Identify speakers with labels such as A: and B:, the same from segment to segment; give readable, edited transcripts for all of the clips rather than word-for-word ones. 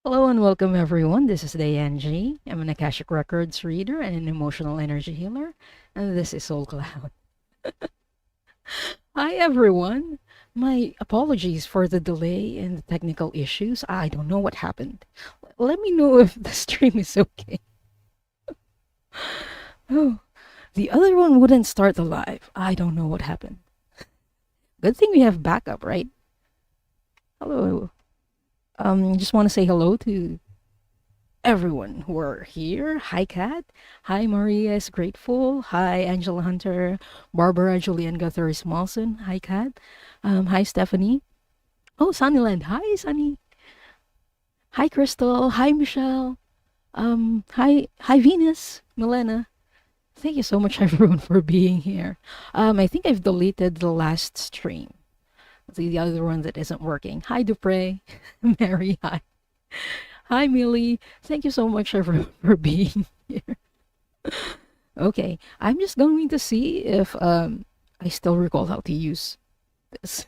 A: Hello and welcome everyone. This is Diane G. I'm an Akashic Records reader and an emotional energy healer, and this is Soul Cloud. Hi everyone. My apologies for the delay and the technical issues. I don't know what happened. Let me know if the stream is okay. Oh, the other one wouldn't start the live. I don't know what happened. Good thing we have backup, right? Hello. Just want to say hello to everyone who are here. Hi, Kat. Hi, Maria is grateful. Hi, Angela Hunter, Barbara Julian Guthrie Smallson. Hi, Kat. Hi, Stephanie. Oh, Sunnyland. Hi, Sunny. Hi, Crystal. Hi, Michelle. Hi, Venus. Milena. Thank you so much, everyone, for being here. I think I've deleted the last stream. The other one that isn't working. Hi, Dupre. Mary. Hi. Hi, Millie. Thank you so much, everyone, for being here. Okay, I'm just going to see if I still recall how to use this.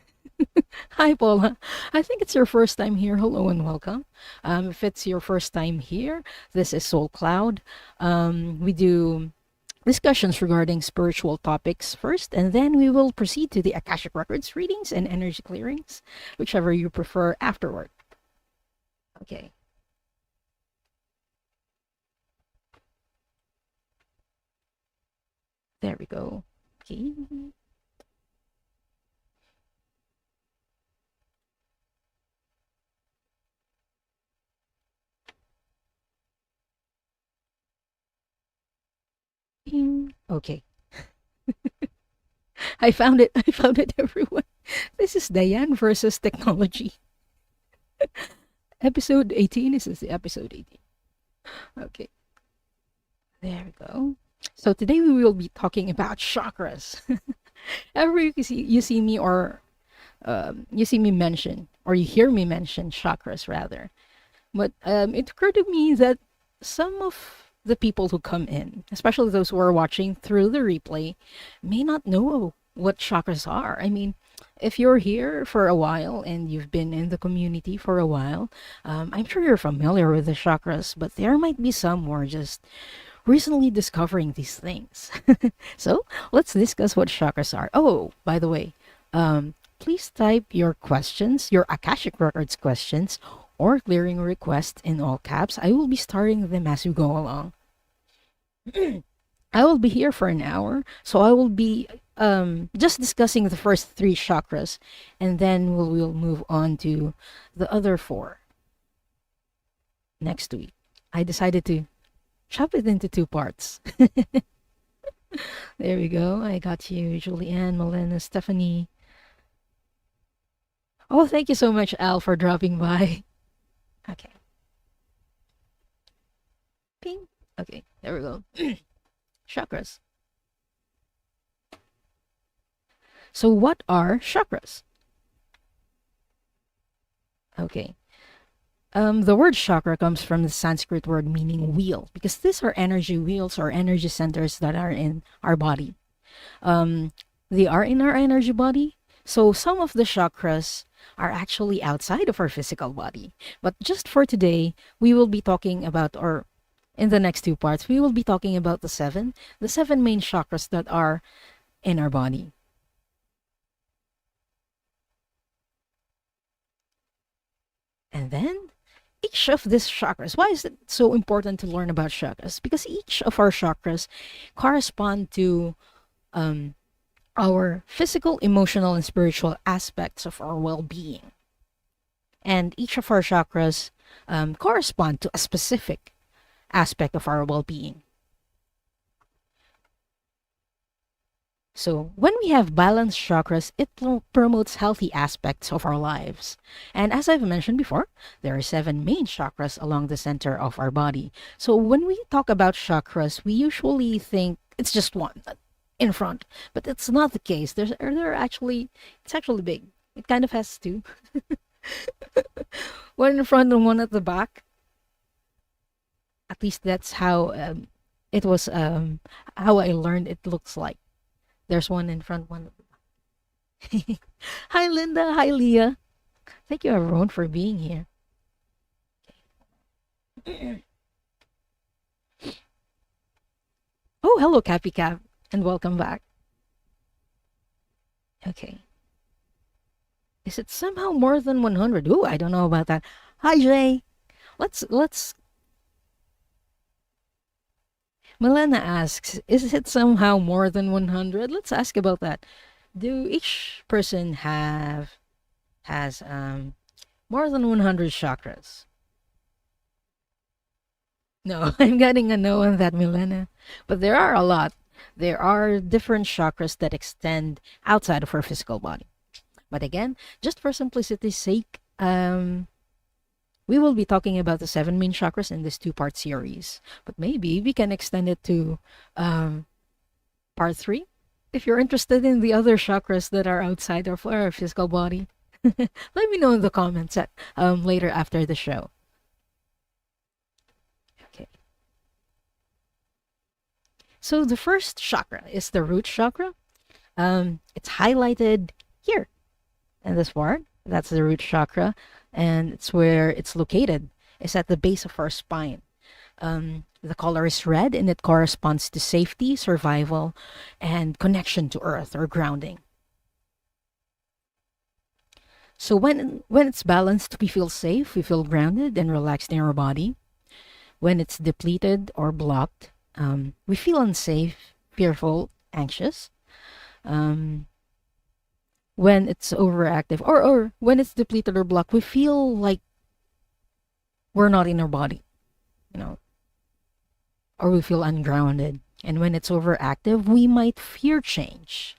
A: Hi, Paula. I think it's your first time here. Hello and welcome. If it's your first time here, this is Soul Cloud. We do discussions regarding spiritual topics first, and then we will proceed to the Akashic Records readings and energy clearings, whichever you prefer afterward. Okay. There we go. Okay. Okay. I found it. I found it, everyone. This is Diane versus technology. Episode 18. This is the episode 18. Okay. There we go. So today we will be talking about chakras. Ever you see me or you see me mention or you hear me mention chakras rather, but it occurred to me that some of the people who come in, especially those who are watching through the replay, may not know what chakras are. I mean, if you're here for a while and you've been in the community for a while, I'm sure you're familiar with the chakras, but there might be some who are just recently discovering these things. So let's discuss what chakras are. Oh, by the way, please type your questions, your Akashic Records questions, or clearing requests in all caps. I will be starting them as we go along. I will be here for an hour, so I will be just discussing the first three chakras, and then we'll move on to the other four next week. I decided to chop it into two parts. There we go. I got you, Julianne, Melena, Stephanie. Oh, thank you so much, Al, for dropping by. Okay. Ping. Okay, there we go. Chakras. So, what are chakras? Okay. The word chakra comes from the Sanskrit word meaning wheel, because these are energy wheels or energy centers that are in our body. They are in our energy body. So some of the chakras are actually outside of our physical body. But just for today, we will be talking about, or in the next two parts, we will be talking about the seven main chakras that are in our body. And then each of these chakras, why is it so important to learn about chakras? Because each of our chakras correspond to um, our physical, emotional, and spiritual aspects of our well-being. And each of our chakras correspond to a specific aspect of our well-being. So when we have balanced chakras, it promotes healthy aspects of our lives. And as I've mentioned before, there are seven main chakras along the center of our body. So when we talk about chakras, we usually think it's just one in front, but it's not the case. It's actually big. It kind of has two. One in front and one at the back. At least that's how it was. How I learned it looks like. There's one in front, one. Hi, Linda. Hi, Leah. Thank you, everyone, for being here. Oh, hello, Cappy Cap, and welcome back. Okay. Is it somehow more than 100? Ooh, I don't know about that. Hi, Jay. Let's. Milena asks, is it somehow more than 100? Let's ask about that. Do each person has more than 100 chakras? No, I'm getting a no on that, Milena. But there are a lot. There are different chakras that extend outside of our physical body. But again, just for simplicity's sake, we will be talking about the seven main chakras in this two-part series. But maybe we can extend it to part three. If you're interested in the other chakras that are outside of our physical body, let me know in the comments later after the show. Okay. So the first chakra is the root chakra. It's highlighted here in this part. That's the root chakra, and it's where it's located. It's at the base of our spine. The color is red, and it corresponds to safety, survival, and connection to earth or grounding. So when it's balanced, we feel safe, we feel grounded and relaxed in our body. When it's depleted or blocked, we feel unsafe, fearful, anxious. When it's overactive or when it's depleted or blocked, we feel like we're not in our body, you know, or we feel ungrounded. And when it's overactive, we might fear change,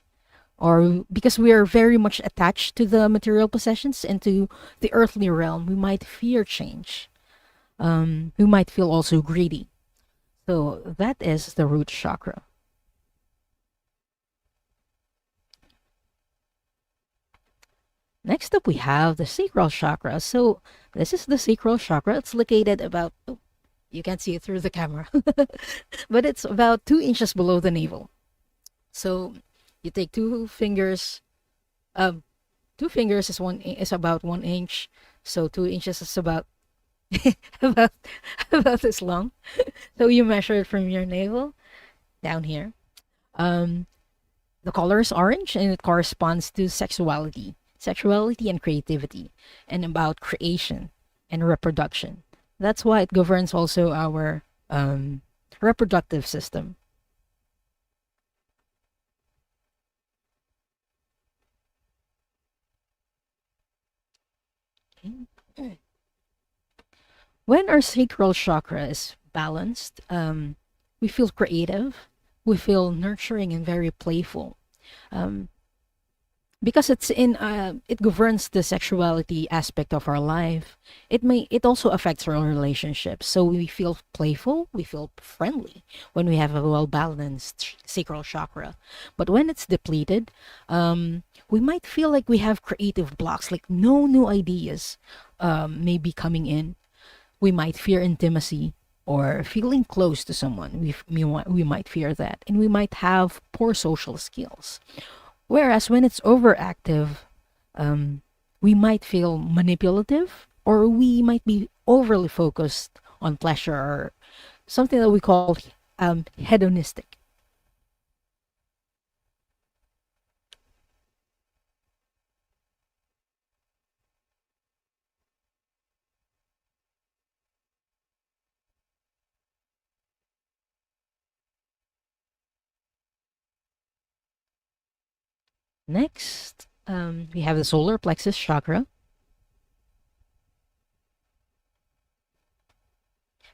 A: or because we are very much attached to the material possessions and to the earthly realm, we might fear change. We might feel also greedy. So that is the root chakra. Next up, we have the sacral chakra. So this is the sacral chakra. It's located about, oh, you can't see it through the camera, but it's about 2 inches below the navel. So you take two fingers. 2 fingers is about 1 inch. So 2 inches is about about about this long. So you measure it from your navel down here. Um, the color is orange, and it corresponds to sexuality and creativity, and about creation and reproduction. That's why it governs also our reproductive system. Okay. When our sacral chakra is balanced, we feel creative, we feel nurturing and very playful. Um, because it governs the sexuality aspect of our life. It also affects our relationships. So we feel playful, we feel friendly when we have a well balanced sacral chakra. But when it's depleted, we might feel like we have creative blocks, like no new ideas may be coming in. We might fear intimacy or feeling close to someone. We might fear that, and we might have poor social skills. Whereas when it's overactive, we might feel manipulative, or we might be overly focused on pleasure, or something that we call hedonistic. Next, we have the solar plexus chakra.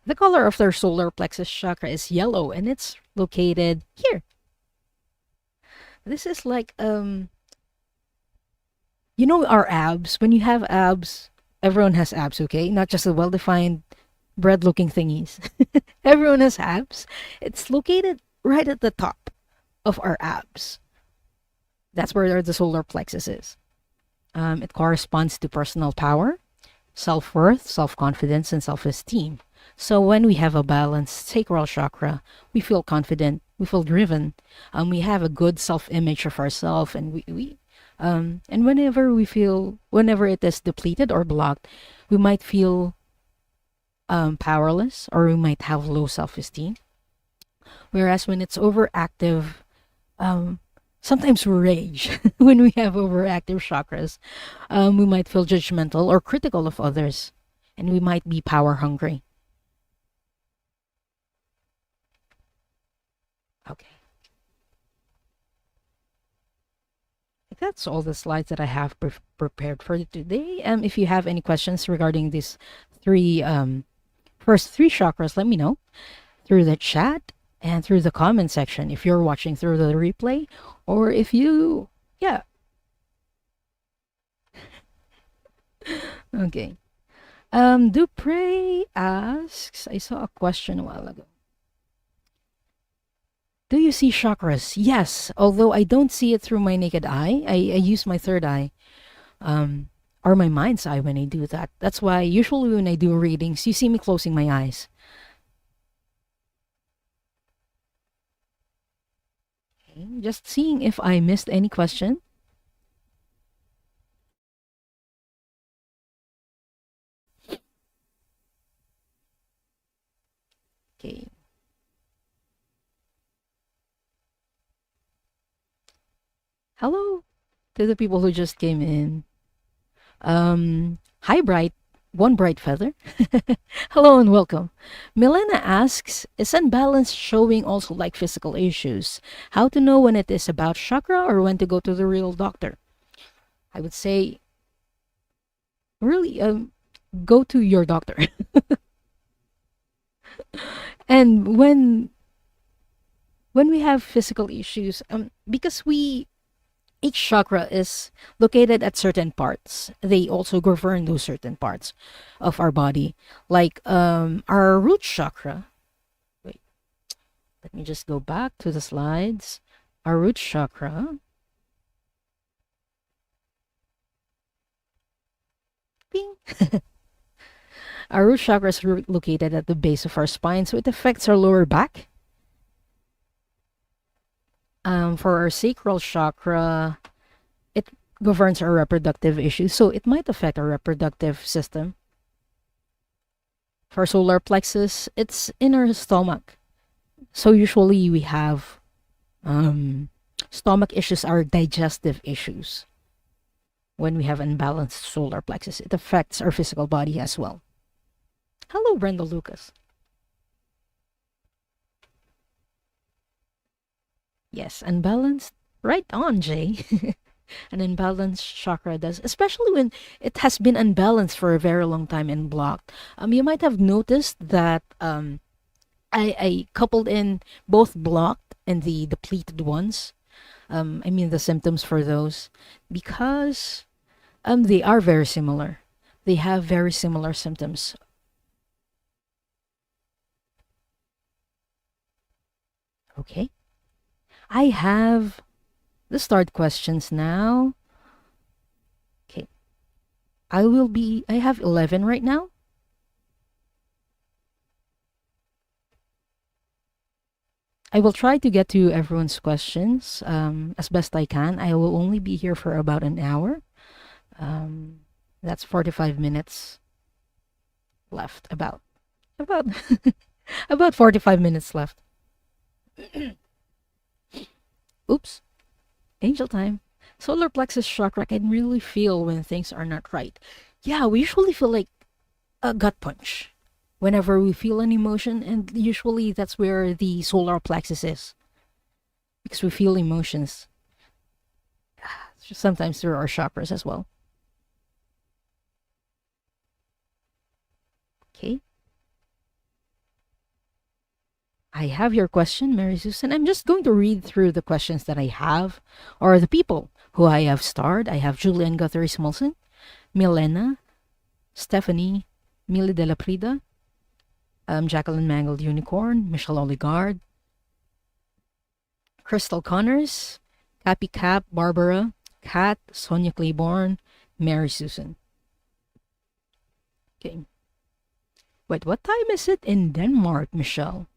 A: The color of their solar plexus chakra is yellow, and it's located here. This is like you know our abs. When you have abs, everyone has abs, okay? Not just the well-defined bread-looking thingies. Everyone has abs. It's located right at the top of our abs. That's where the solar plexus is. It corresponds to personal power, self-worth, self-confidence, and self-esteem. So when we have a balanced sacral chakra, we feel confident, we feel driven, we have a good self-image of ourselves, and and whenever it is depleted or blocked, we might feel powerless, or we might have low self-esteem. Whereas when it's overactive, um, sometimes we rage. When we have overactive chakras, we might feel judgmental or critical of others, and we might be power hungry. Okay. That's all the slides that I have prepared for today. If you have any questions regarding these three first three chakras, let me know through the chat and through the comment section if you're watching through the replay, or if you, yeah. Okay. Dupre asks, I saw a question a while ago. Do you see chakras? Yes, although I don't see it through my naked eye. I use my third eye, um, or my mind's eye when I do that. That's why usually when I do readings, you see me closing my eyes. Okay, just seeing if I missed any question. Okay. Hello to the people who just came in. Hi, one bright feather. Hello and welcome. Milena asks, is unbalance showing also like physical issues? How to know when it is about chakra or when to go to the real doctor? I would say, really, go to your doctor. And when we have physical issues, because each chakra is located at certain parts. They also govern those certain parts of our body. Like our root chakra. Wait, let me just go back to the slides. Our root chakra. Bing. Our root chakra is located at the base of our spine, so it affects our lower back. For our sacral chakra, it governs our reproductive issues, so it might affect our reproductive system. For solar plexus, it's in our stomach. So usually we have stomach issues, are digestive issues. When we have unbalanced solar plexus, it affects our physical body as well. Hello, Brenda Lucas. Yes, unbalanced. Right on, Jay. An unbalanced chakra does, especially when it has been unbalanced for a very long time and blocked. You might have noticed that I coupled in both blocked and the depleted ones. I mean the symptoms for those, because they are very similar. They have very similar symptoms. Okay. I have the start questions now. Okay. I have 11 right now. I will try to get to everyone's questions as best I can. I will only be here for about an hour. That's 45 minutes left. About about 45 minutes left. Oops. Angel time. Solar plexus chakra can really feel when things are not right. Yeah, we usually feel like a gut punch whenever we feel an emotion, and usually that's where the solar plexus is, because we feel emotions sometimes through our chakras as well. Okay. I have your question, Mary Susan. I'm just going to read through the questions that I have, or the people who I have starred. I have Julian Guthrie Smolson, Milena, Stephanie, Millie de la Prida, Jacqueline Mangled Unicorn, Michelle Oligard, Crystal Connors, Cappy Cap, Barbara, Kat, Sonia Claiborne, Mary Susan. Okay. Wait, what time is it in Denmark, Michelle?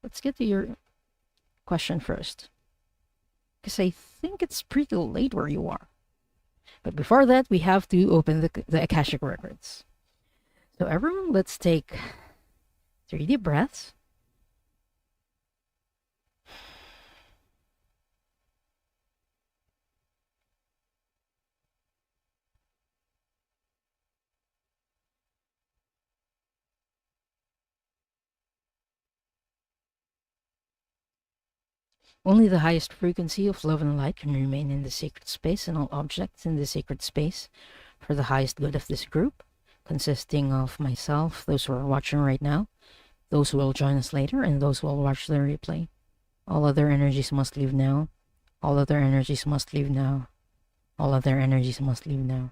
A: Let's get to your question first, because I think it's pretty late where you are. But before that, we have to open the Akashic Records. So everyone, let's take 3 deep breaths. Only the highest frequency of love and light can remain in the sacred space, and all objects in the sacred space for the highest good of this group, consisting of myself, those who are watching right now, those who will join us later, and those who will watch the replay. All other energies must leave now. All other energies must leave now. All other energies must leave now.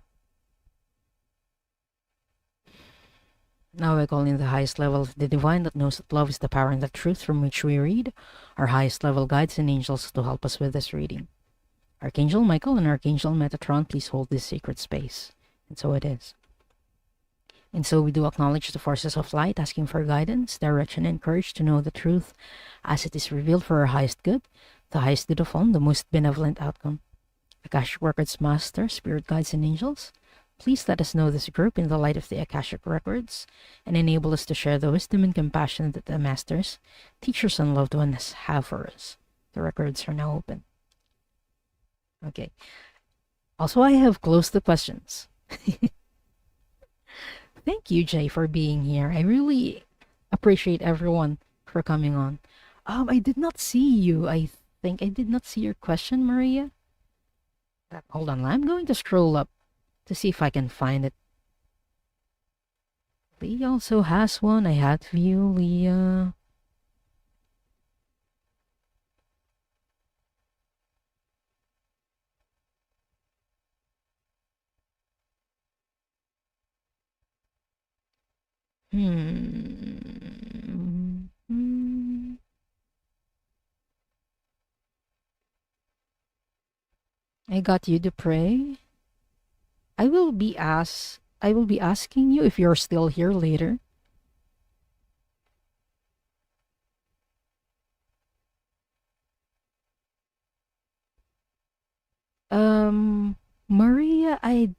A: Now I call in the highest level of the divine that knows that love is the power and the truth from which we read, our highest level guides and angels to help us with this reading. Archangel Michael and Archangel Metatron, please hold this sacred space. And so it is. And so we do acknowledge the forces of light, asking for guidance, direction, and courage to know the truth as it is revealed for our highest good, the highest good of all, the most benevolent outcome. Akashic Records Master, Spirit Guides, and Angels, please let us know this group in the light of the Akashic Records and enable us to share the wisdom and compassion that the Masters, teachers, and loved ones have for us. The records are now open. Okay. Also, I have closed the questions. Thank you, Jay, for being here. I really appreciate everyone for coming on. I did not see you. I think I did not see your question, Maria. Hold on, I'm going to scroll up to see if I can find it. Lee also has one. I had view, Leah. I got you to pray. I will be asking you if you're still here later. Maria, I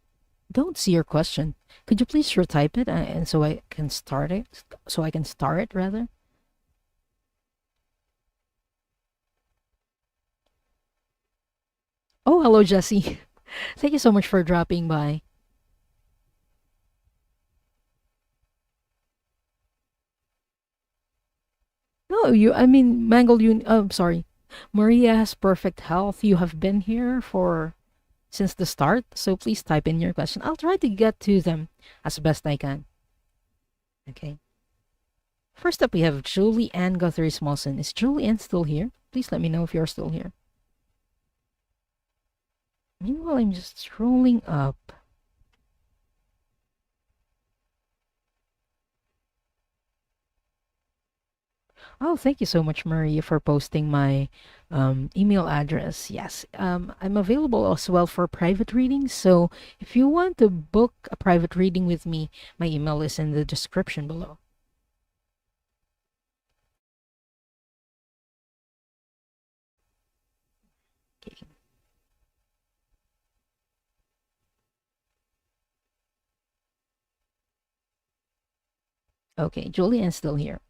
A: don't see your question. Could you please retype it and so I can start it? So I can start it rather. Oh, hello, Jesse. Thank you so much for dropping by. No, I mean, Mangle, sorry. Maria has perfect health. You have been here for since the start, so please type in your question. I'll try to get to them as best I can. Okay. First up, we have Julie Ann Guthrie Smallson. Is Julie Ann still here? Please let me know if you're still here. Meanwhile, I'm just scrolling up. Oh, thank you so much, Maria, for posting my email address. Yes, I'm available as well for private readings. So if you want to book a private reading with me, my email is in the description below. Okay. Okay, Julian's still here.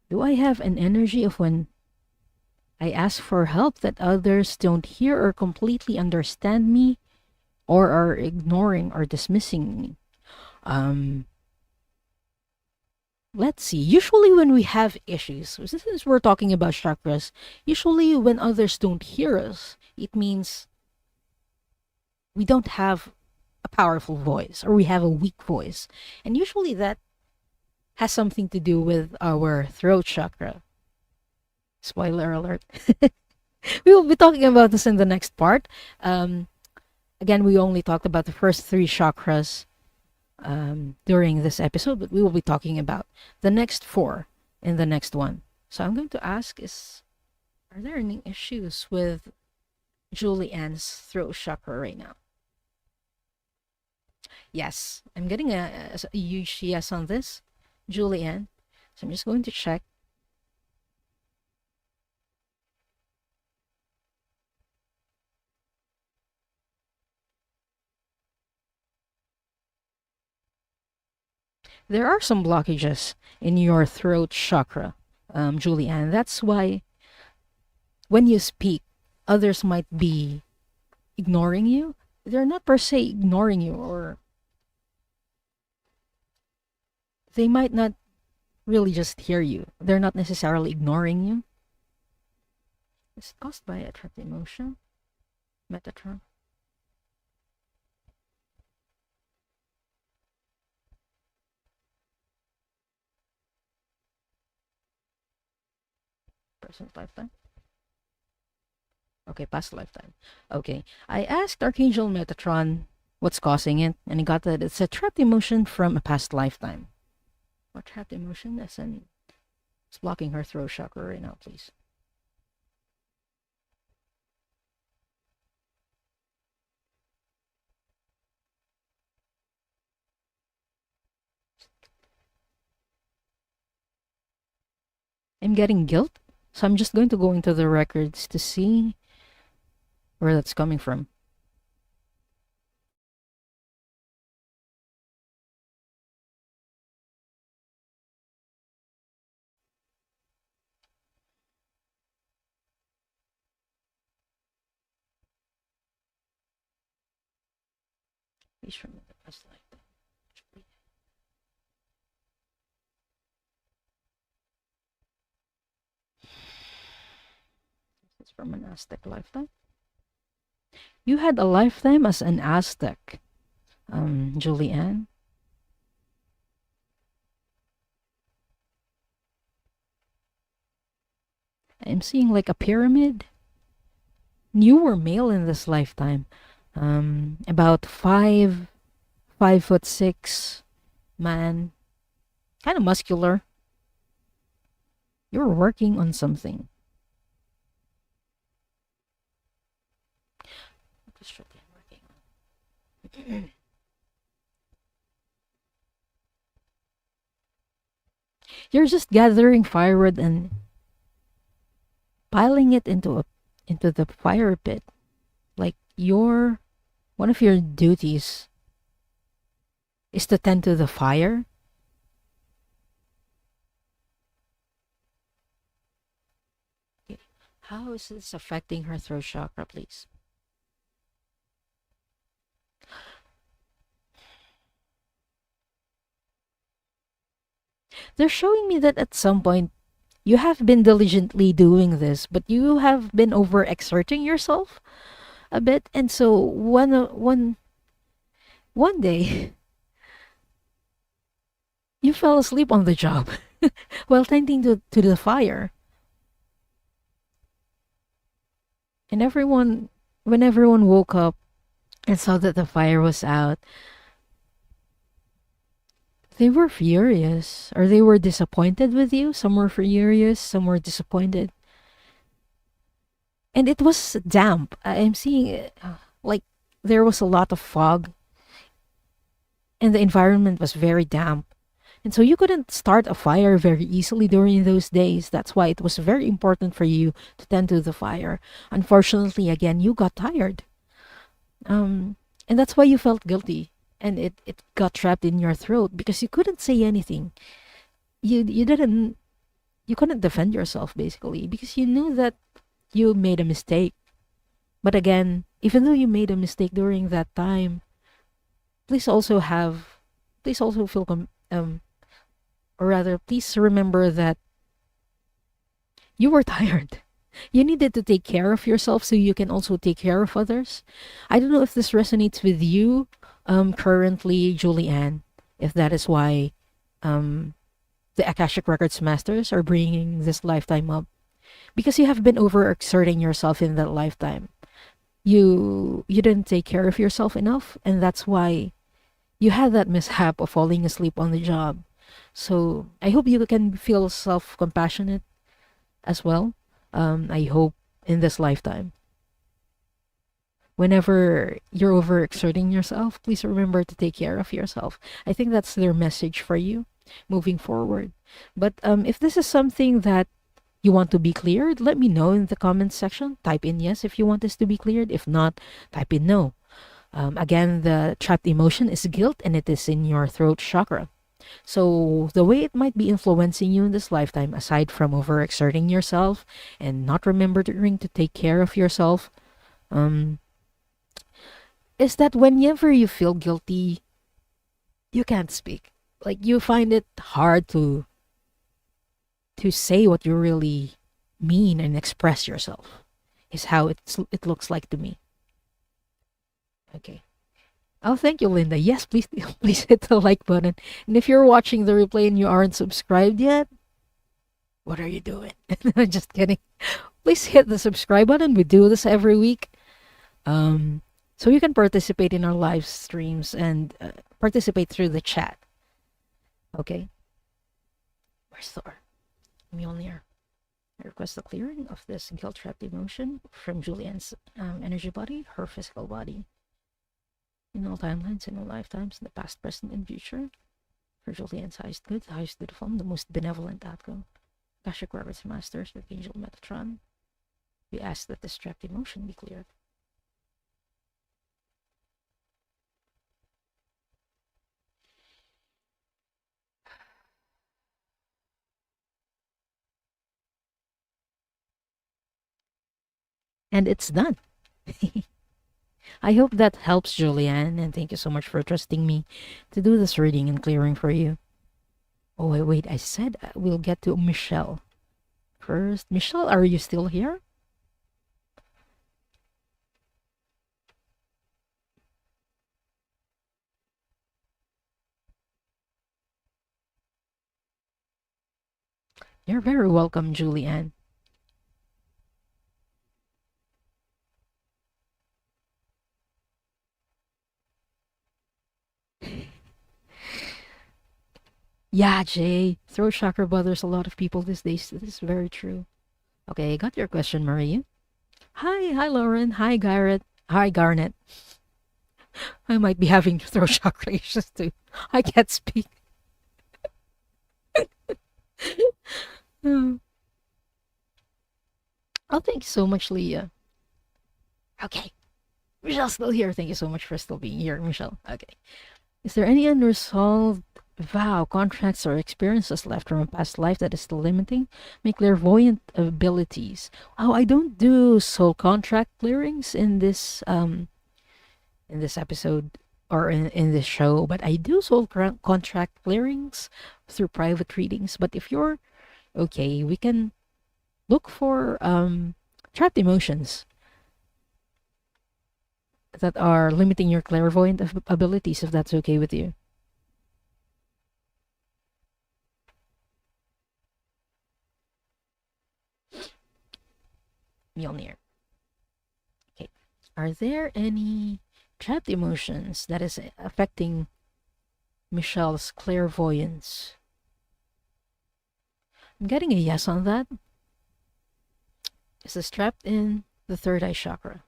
A: Do I have an energy of when I ask for help that others don't hear or completely understand me or are ignoring or dismissing me? Um, let's see. Usually, when we have issues, since we're talking about chakras, usually when others don't hear us, it means we don't have a powerful voice or we have a weak voice. And usually that has something to do with our throat chakra. Spoiler alert. We will be talking about this in the next part. Again, we only talked about the first 3 chakras during this episode, but we will be talking about the next 4 in the next one. So I'm going to ask are there any issues with Julie Ann's throat chakra right now? Yes, I'm getting a huge yes on this, Julie Ann. So I'm just going to check. There are some blockages in your throat chakra, Julianne. That's why when you speak, others might be ignoring you. They're not per se ignoring you, or they might not really just hear you. They're not necessarily ignoring you. Is it caused by a trapped emotion? Metatron? Present lifetime? Okay, past lifetime. Okay. I asked Archangel Metatron what's causing it, and I got that it's a trapped emotion from a past lifetime. What trapped emotion? As in, it's blocking her throat chakra right now, please. I'm getting guilt, so I'm just going to go into the records to see where that's coming from. Please remember the past lifetime. It's from an Aztec lifetime. You had a lifetime as an Aztec, Julianne. I'm seeing like a pyramid. You were male in this lifetime. About 5'6" man, kind of muscular. You're working on something. You're just gathering firewood and piling it into the fire pit. Like one of your duties is to tend to the fire. How is this affecting her throat chakra, please? They're showing me that at some point you have been diligently doing this, but you have been overexerting yourself a bit, and so one day you fell asleep on the job while tending to the fire. And when everyone woke up and saw that the fire was out, they were furious, or they were disappointed with you. Some were furious, some were disappointed. And it was damp. I'm seeing it, like there was a lot of fog, and the environment was very damp. And so you couldn't start a fire very easily during those days. That's why it was very important for you to tend to the fire. Unfortunately, again, you got tired. And that's why you felt guilty. And it got trapped in your throat because you couldn't say anything. You couldn't defend yourself basically because you knew that you made a mistake. But again, even though you made a mistake during that time, please also feel or rather, please remember that you were tired. You needed to take care of yourself so you can also take care of others. I don't know if this resonates with you currently, Julianne, if that is why the Akashic Records Masters are bringing this lifetime up. Because you have been overexerting yourself in that lifetime. You didn't take care of yourself enough, and that's why you had that mishap of falling asleep on the job. So I hope you can feel self-compassionate as well. I hope in this lifetime. Whenever you're overexerting yourself, please remember to take care of yourself. I think that's their message for you moving forward. But if this is something that you want to be cleared, let me know in the comments section. Type in yes if you want this to be cleared. If not, type in no. Again, the trapped emotion is guilt, and it is in your throat chakra. So the way it might be influencing you in this lifetime, aside from overexerting yourself and not remembering to take care of yourself, um, is that whenever you feel guilty, you can't speak. Like you find it hard to say what you really mean and express yourself. Is how it looks like to me. Okay. Oh, thank you, Linda. Yes, please, please hit the like button. And if you're watching the replay and you aren't subscribed yet, what are you doing? Just kidding. Please hit the subscribe button. We do this every week. So you can participate in our live streams and participate through the chat. Okay. Where's Thor? Mjolnir. I request the clearing of this guilt-trapped emotion from Julianne's energy body, her physical body. In all timelines, in all lifetimes, in the past, present, and future. For Julianne's highest good, the highest good form, the most benevolent outcome. Akashic Records Masters, Archangel Metatron. We ask that this trapped emotion be cleared. And it's done. I hope that helps, Julianne, and thank you so much for trusting me to do this reading and clearing for you. Oh, wait, I said we'll get to Michelle first. Michelle, are you still here? You're very welcome, Julianne. Yeah, Jay. Throat chakra bothers a lot of people these days. This is very true. Okay, I got your question, Maria. Hi, Lauren. Hi, Garrett. Hi, Garnet. I might be having throat chakra issues too. I can't speak. Oh, thank you so much, Leah. Okay. Michelle's still here. Thank you so much for still being here, Michelle. Okay. Is there any unresolved vow, contracts, or experiences left from a past life that is still limiting my clairvoyant abilities? Oh, I don't do soul contract clearings in this episode or in this show, but I do soul contract clearings through private readings. But if you're okay, we can look for trapped emotions that are limiting your clairvoyant abilities, if that's okay with you. Mjolnir. Okay. Are there any trapped emotions that is affecting Michelle's clairvoyance? I'm getting a yes on that. Is this trapped in the third eye chakra?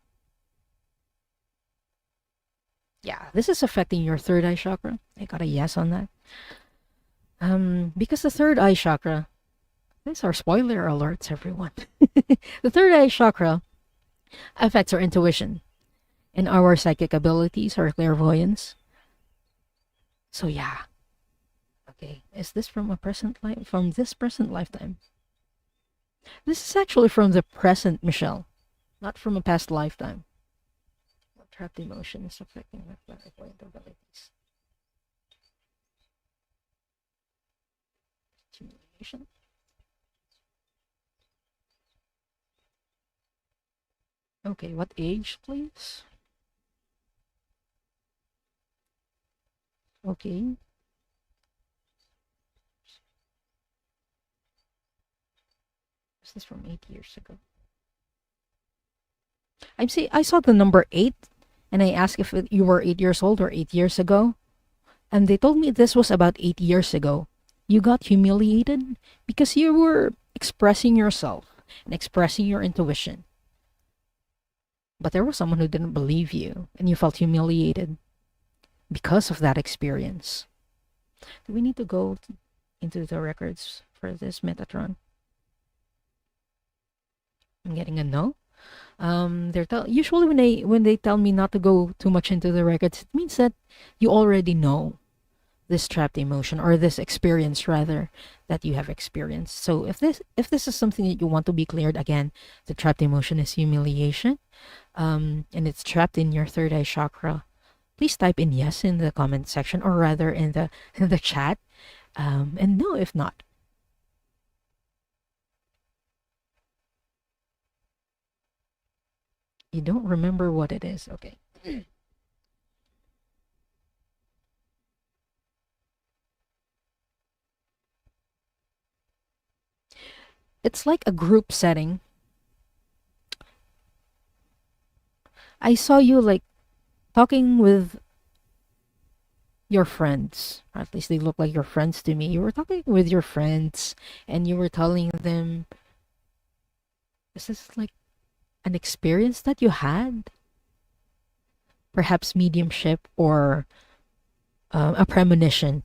A: Yeah, this is affecting your third eye chakra. I got a yes on that. Because the third eye chakra, these are spoiler alerts, everyone. The third eye chakra affects our intuition and our psychic abilities, our clairvoyance. So yeah. Okay, is this from a present life? From this present lifetime? This is actually from the present, Michelle, not from a past lifetime. Trapped emotions affecting our clairvoyant abilities. Humiliation. Okay, what age, please? Okay. Is this from 8 years ago? I saw the number 8, and I asked if you were 8 years old or 8 years ago, and they told me this was about 8 years ago. You got humiliated because you were expressing yourself and expressing your intuition. But there was someone who didn't believe you, and you felt humiliated because of that experience. Do we need to go into the records for this Metatron? I'm getting a no. Usually when they tell me not to go too much into the records, it means that you already know this trapped emotion, or this experience rather, that you have experienced. So if this is something that you want to be cleared, again, the trapped emotion is humiliation, and it's trapped in your third eye chakra. Please type in yes in the comment section, or rather in the in the chat, and no if not. You don't remember what it is. Okay. It's like a group setting. I saw you like talking with your friends. Or at least they look like your friends to me. You were talking with your friends and you were telling them, is this like an experience that you had? Perhaps mediumship or a premonition.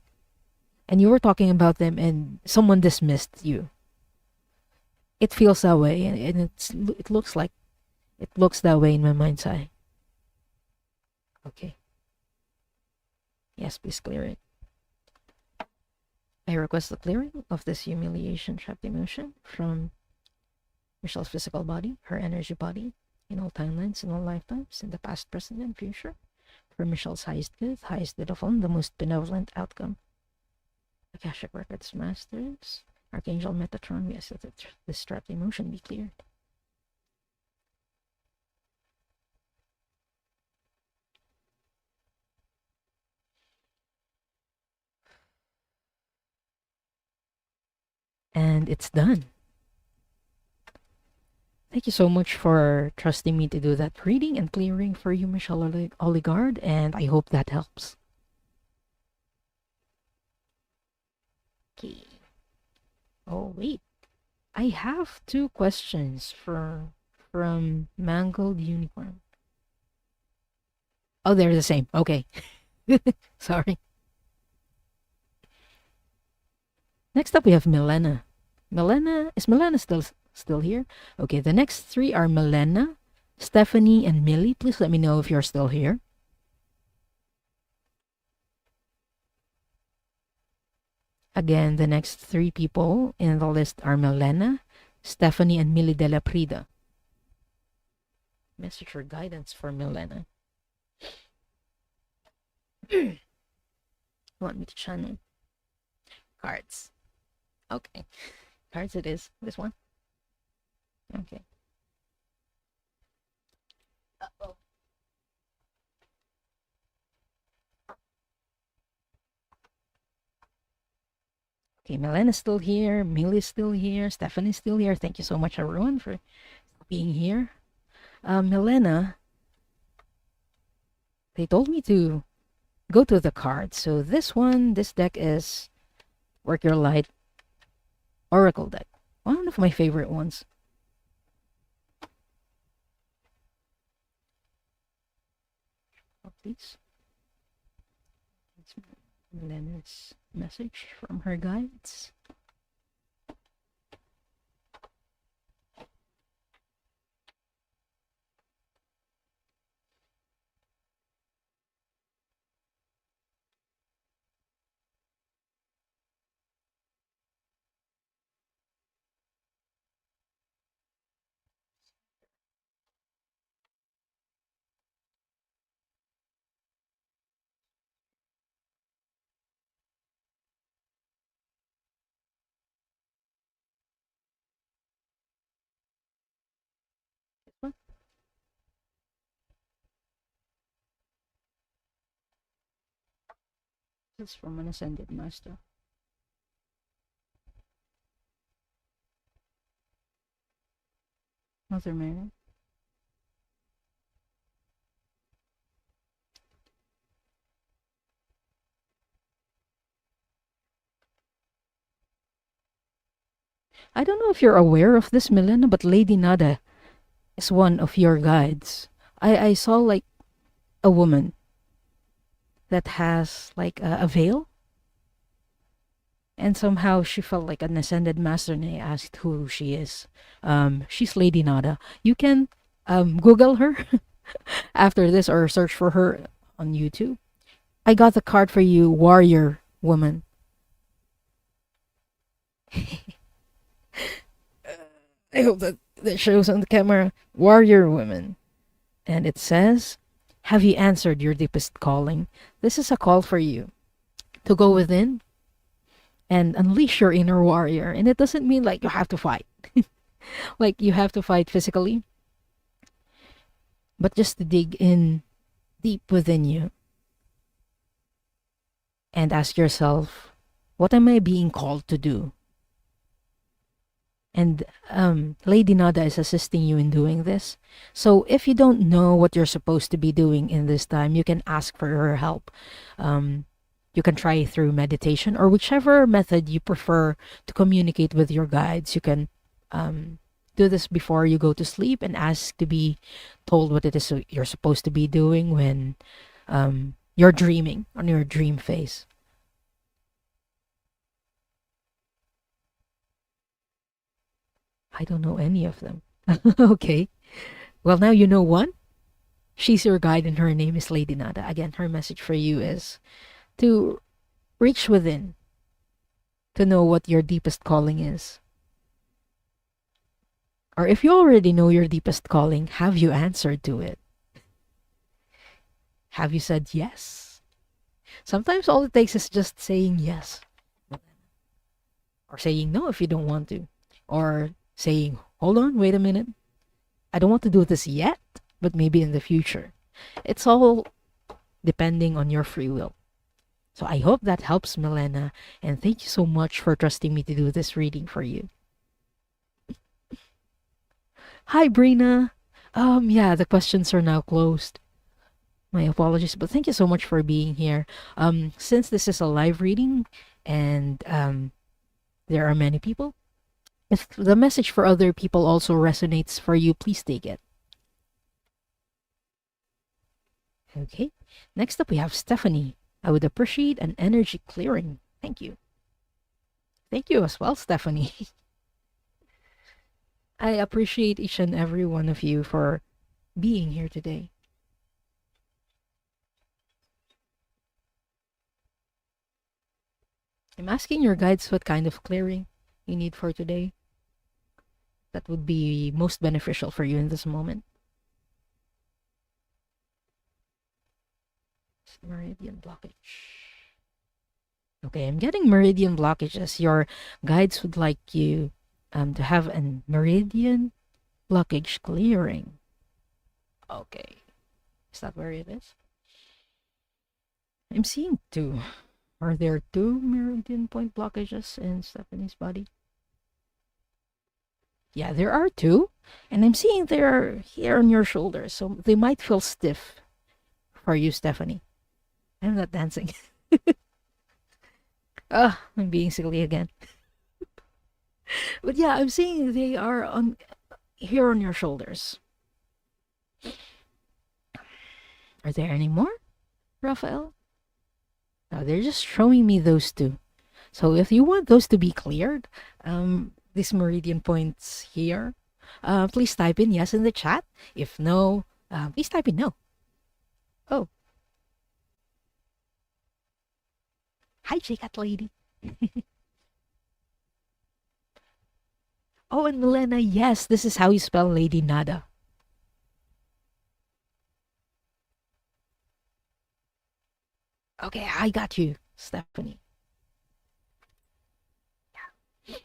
A: And you were talking about them and someone dismissed you. It feels that way, and it looks that way in my mind's eye. Okay. Yes, please clear it. I request the clearing of this humiliation trapped emotion from Michelle's physical body, her energy body, in all timelines, in all lifetimes, in the past, present, and future, for Michelle's highest good of all, the most benevolent outcome. Akashic Records Masters, Archangel Metatron, we ask that this trapped emotion be cleared. And it's done. Thank you so much for trusting me to do that reading and clearing for you, Michelle Oligard, and I hope that helps. Okay. Oh, wait. I have two questions from Mangled Unicorn. Oh, they're the same. Okay. Sorry. Next up, we have Milena. Is Milena still here? Okay, the next three are Milena, Stephanie, and Millie. Please let me know if you're still here. Again, the next three people in the list are Milena, Stephanie, and Millie de la Prida. Message or guidance for Milena. Want me to channel cards? Okay, cards it is. This one. Okay. Uh-oh. Okay, Milena's still here, Millie's still here, Stephanie's still here. Thank you so much, everyone, for being here. Milena, they told me to go to the cards. So this deck is Work Your Light Oracle deck. One of my favorite ones. Please. It's Milena's message from her guides. This is from an Ascended Master. Mother Mary. I don't know if you're aware of this, Milena, but Lady Nada is one of your guides. I saw like a woman that has like a veil, and somehow she felt like an Ascended Master, and I asked who she is. She's Lady Nada. You can Google her after this, or search for her on YouTube. I got the card for you, Warrior woman. I hope that shows on the camera. Warrior woman. And it says, have you answered your deepest calling? This is a call for you to go within and unleash your inner warrior. And it doesn't mean like you have to fight, like you have to fight physically, but just to dig in deep within you and ask yourself, what am I being called to do? And Lady Nada is assisting you in doing this. So if you don't know what you're supposed to be doing in this time, you can ask for her help. You can try through meditation or whichever method you prefer to communicate with your guides. You can do this before you go to sleep and ask to be told what it is you're supposed to be doing when you're dreaming on your dream phase. I don't know any of them. Okay. Well, now you know one. She's your guide and her name is Lady Nada. Again, her message for you is to reach within, to know what your deepest calling is. Or if you already know your deepest calling, have you answered to it? Have you said yes? Sometimes all it takes is just saying yes. Or saying no if you don't want to. Or saying, hold on, wait a minute. I don't want to do this yet, but maybe in the future. It's all depending on your free will. So I hope that helps, Milena. And thank you so much for trusting me to do this reading for you. Hi, Brina. Yeah, the questions are now closed. My apologies, but thank you so much for being here. Since this is a live reading and there are many people, if the message for other people also resonates for you, please take it. Okay, next up we have Stephanie. I would appreciate an energy clearing. Thank you. Thank you as well, Stephanie. I appreciate each and every one of you for being here today. I'm asking your guides what kind of clearing you need for today. That would be most beneficial for you in this moment. Meridian blockage. Okay, I'm getting meridian blockages. Your guides would like you to have a meridian blockage clearing. Okay, is that where it is? I'm seeing two. Are there two meridian point blockages in Stephanie's body? Yeah, there are two. And I'm seeing they're here on your shoulders. So they might feel stiff for you, Stephanie. I'm not dancing. I'm being silly again. But yeah, I'm seeing they are on here on your shoulders. Are there any more, Raphael? No, they're just showing me those two. So if you want those to be cleared, these meridian points here, please type in yes in the chat. If no, please type in no. Oh. Hi, J-Cat lady. Oh, and Milena, yes, this is how you spell Lady Nada. Okay, I got you, Stephanie. Yeah.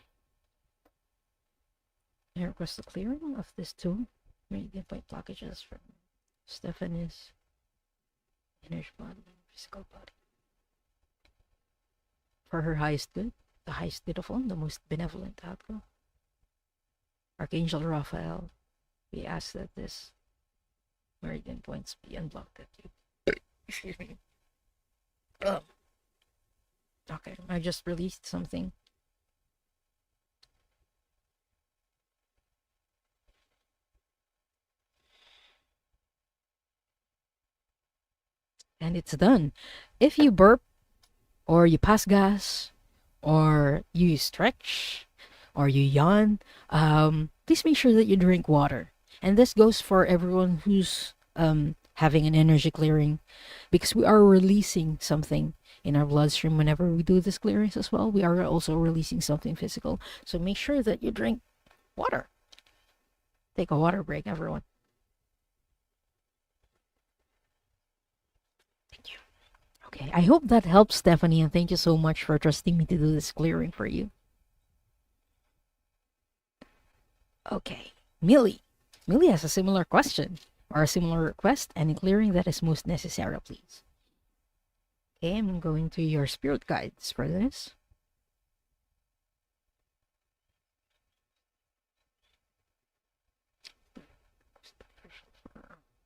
A: I request the clearing of this two meridian point blockages from Stephanie's inner body, physical body. For her highest good, the highest beautiful, and the most benevolent outcome. Archangel Raphael, we ask that this meridian points be unblocked at you. Excuse me. Okay, I just released something. And it's done. If you burp, or you pass gas, or you stretch, or you yawn, please make sure that you drink water. And this goes for everyone who's having an energy clearing, because we are releasing something in our bloodstream whenever we do this clearings as well. We are also releasing something physical. So make sure that you drink water. Take a water break, everyone. Thank you. Okay, I hope that helps, Stephanie, and thank you so much for trusting me to do this clearing for you. Okay, Millie. Millie has a similar question or a similar request. Any clearing that is most necessary, please. Okay, I'm going to your spirit guides for this.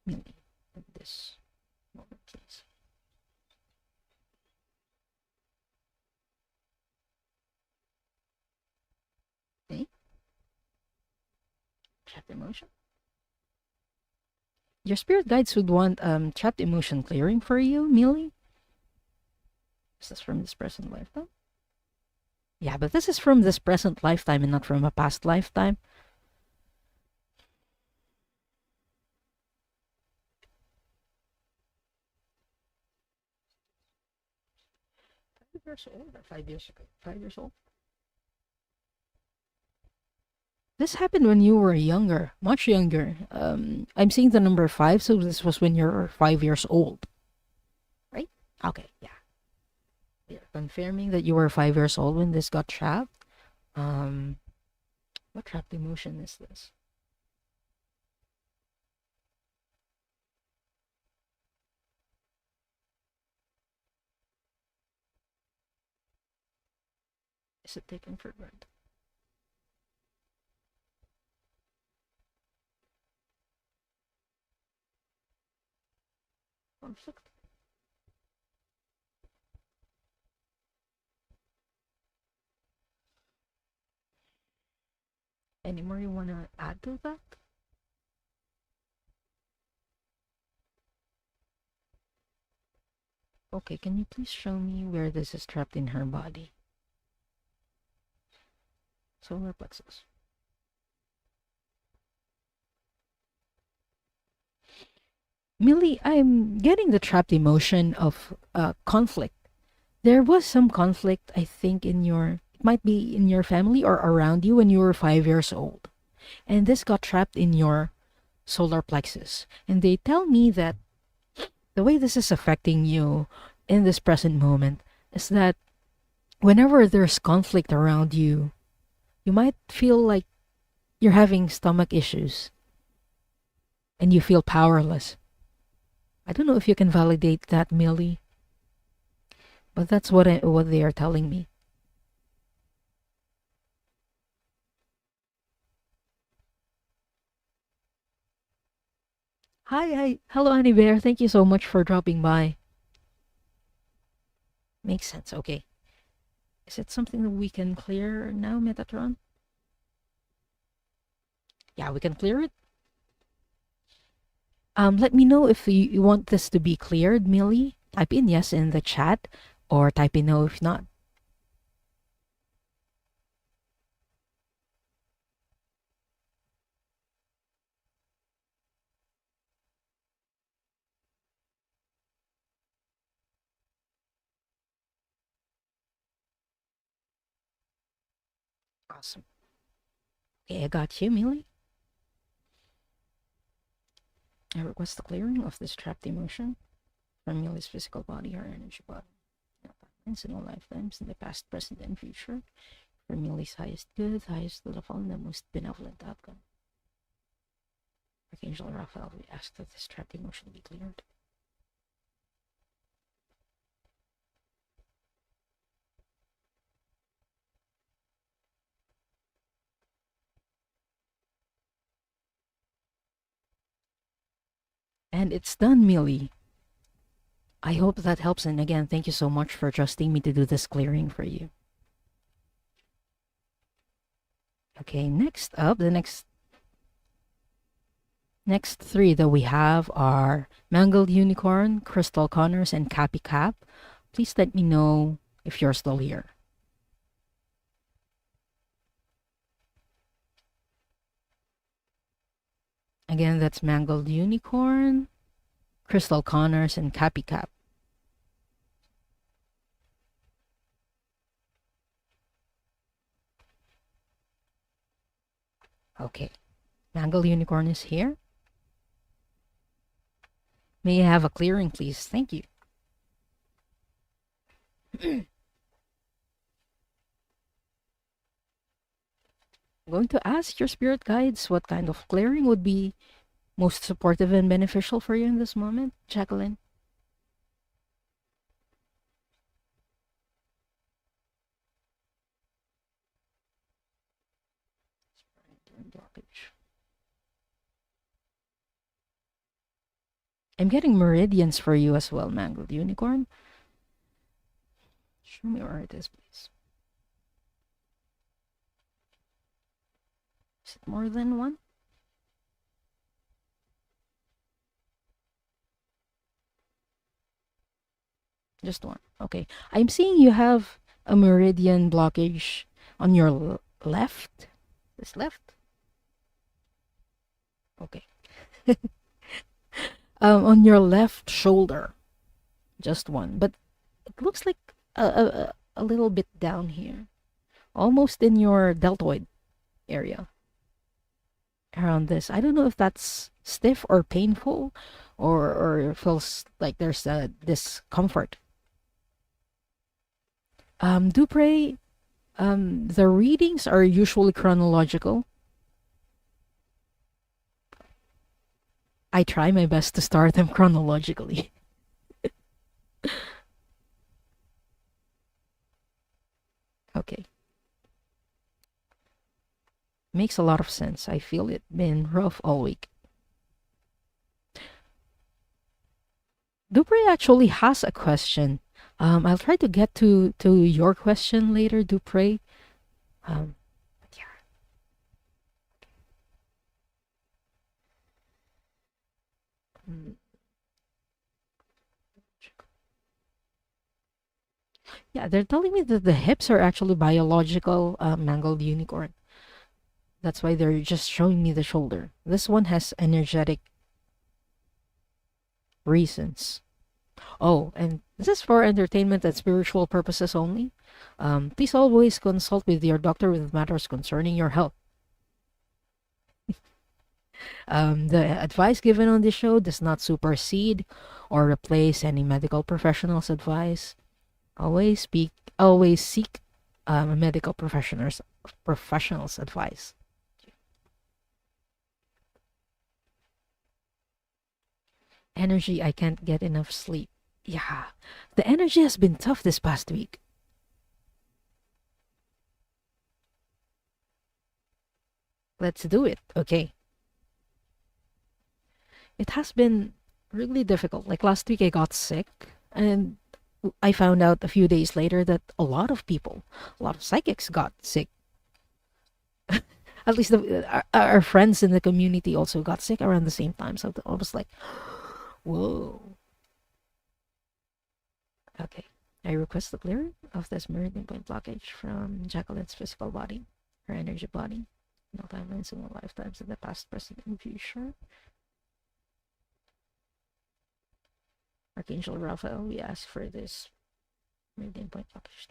A: Millie, at this moment, please. Okay. Trapped emotion. Your spirit guides would want trapped emotion clearing for you, Millie. Is this from this present lifetime? Yeah, but this is from this present lifetime and not from a past lifetime. Years old or 5 years ago? 5 years old? This happened when you were younger, much younger. I'm seeing the number 5, so this was when you're 5 years old. Right? Okay, yeah. You're confirming that you were 5 years old when this got trapped. What trapped emotion is this? Is it taken for granted? Conflict? Any more you want to add to that? Okay, can you please show me where this is trapped in her body? Solar plexus. Millie, I'm getting the trapped emotion of conflict. There was some conflict, I think, it might be in your family or around you when you were 5 years old. And this got trapped in your solar plexus. And they tell me that the way this is affecting you in this present moment is that whenever there's conflict around you, you might feel like you're having stomach issues and you feel powerless. I don't know if you can validate that, Millie, but that's what they are telling me. Hi. Hello, Annie Bear. Thank you so much for dropping by. Makes sense. Okay. Is it something that we can clear now, Metatron? Yeah, we can clear it. Let me know if you want this to be cleared, Millie. Type in yes in the chat or type in no if not. Awesome. Okay, I got you, Millie. I request the clearing of this trapped emotion from Millie's physical body or energy body. In all lifetimes, in the past, present, and future, for Millie's highest good, highest level, and the most benevolent outcome. Archangel Raphael, we ask that this trapped emotion be cleared. And it's done, Millie. I hope that helps. And again, thank you so much for trusting me to do this clearing for you. Okay, next up, the next 3 that we have are Mangled Unicorn, Crystal Connors, and Cappy Cap. Please let me know if you're still here. Again, that's Mangled Unicorn, Crystal Connors, and Cappy Cap. Okay. Mangle Unicorn is here. May I have a clearing, please? Thank you. I'm going to ask your spirit guides what kind of clearing would be most supportive and beneficial for you in this moment, Jacqueline. Blockage. I'm getting meridians for you as well, Mangled Unicorn. Show me where it is, please. Is it more than one? Just one. Okay. I'm seeing you have a meridian blockage on your left. This left? Okay. On your left shoulder. Just one. But it looks like a little bit down here. Almost in your deltoid area. Around this. I don't know if that's stiff or painful or feels like there's a discomfort. Do pray. The readings are usually chronological. I try my best to start them chronologically. Okay. Makes a lot of sense. I feel it been rough all week. Dupre actually has a question. I'll try to get to your question later, Dupre. Yeah. Yeah, they're telling me that the hips are actually biological, mangled unicorn. That's why they're just showing me the shoulder. This one has energetic reasons. Oh, and this is for entertainment and spiritual purposes only. Please always consult with your doctor with matters concerning your health. The advice given on this show does not supersede or replace any medical professional's advice. Always seek a medical professional's advice. Energy, I can't get enough sleep. Yeah, the energy has been tough this past week. Let's do it, okay? It has been really difficult. Like last week, I got sick, and I found out a few days later that a lot of people, a lot of psychics got sick. At least our friends in the community also got sick around the same time. So I was like, whoa. Okay. I request the clearing of this meridian point blockage from Jacqueline's physical body, her energy body, no timelines in all lifetimes in the past, present, and future. Archangel Raphael, we ask for this meridian point blockage.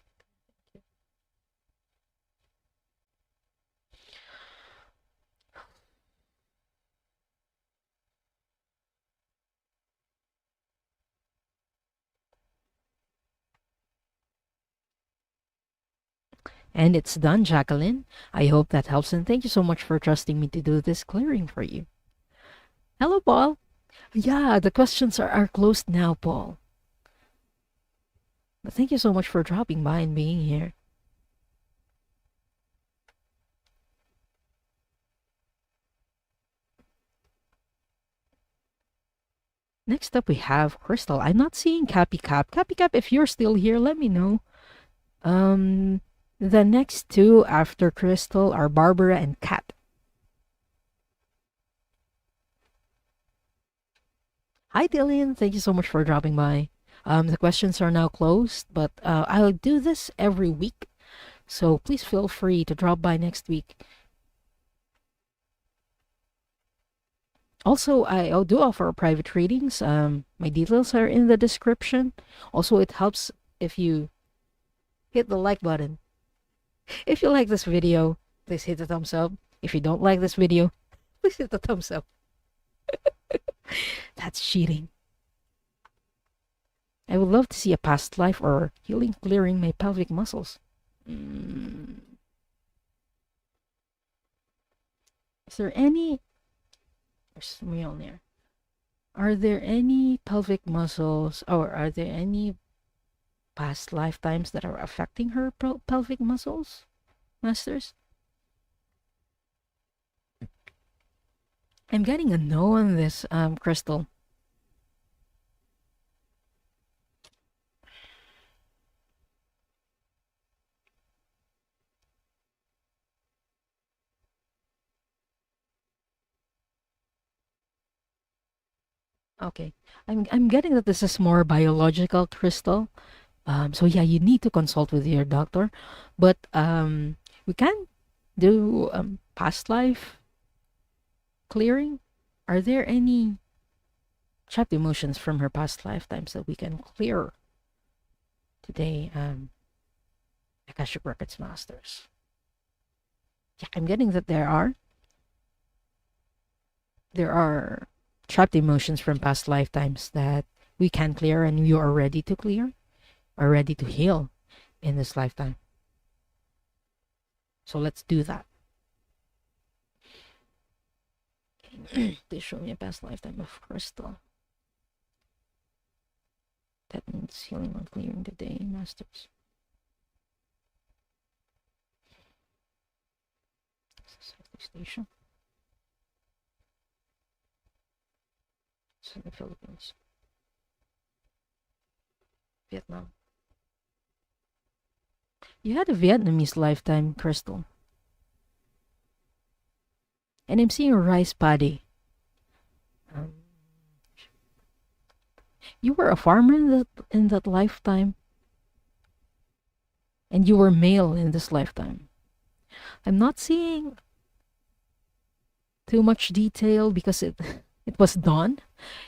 A: And it's done, Jacqueline. I hope that helps, and thank you so much for trusting me to do this clearing for you. Hello, Paul. Yeah, the questions are closed now, Paul. But thank you so much for dropping by and being here. Next up, we have Crystal. I'm not seeing Cappy Cap. Cappy Cap, if you're still here, let me know. The next two after Crystal are Barbara and Kat. Hi, Dylan. Thank you so much for dropping by. The questions are now closed, but I'll do this every week. So please feel free to drop by next week. Also, I do offer private readings. My details are in the description. Also, it helps if you hit the like button. If you like this video, please hit the thumbs up. If you don't like this video, please hit the thumbs up. That's cheating. I would love to see a past life or healing clearing my pelvic muscles. Is there any... There's Mjolnir there. Are there any pelvic muscles, or are there any past lifetimes that are affecting her pelvic muscles, masters? I'm getting a no on this, Crystal. Okay, I'm getting that this is more biological, Crystal. So yeah, you need to consult with your doctor, but we can do past life clearing. Are there any trapped emotions from her past lifetimes that we can clear today, Akashic Records Masters? Yeah, I'm getting that there are trapped emotions from past lifetimes that we can clear, and you are ready to clear, are ready to heal in this lifetime. So let's do that. Please show me a past lifetime of Crystal. That means healing or clearing today, masters. Station. It's in the Philippines. Vietnam. You had a Vietnamese lifetime, Crystal. And I'm seeing a rice paddy. You were a farmer in that lifetime. And you were male in this lifetime. I'm not seeing too much detail because it was dawn.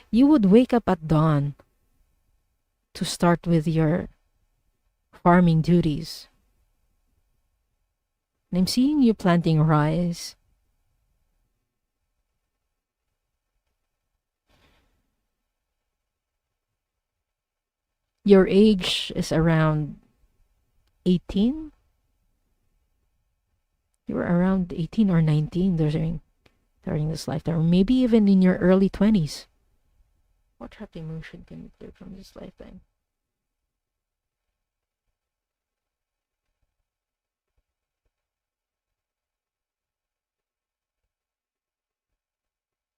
A: You would wake up at dawn to start with your farming duties. And I'm seeing you planting rice. Your age is around 18. You were around 18 or 19 during this lifetime, or maybe even in your early 20s. What trapped emotion can you clear from this lifetime?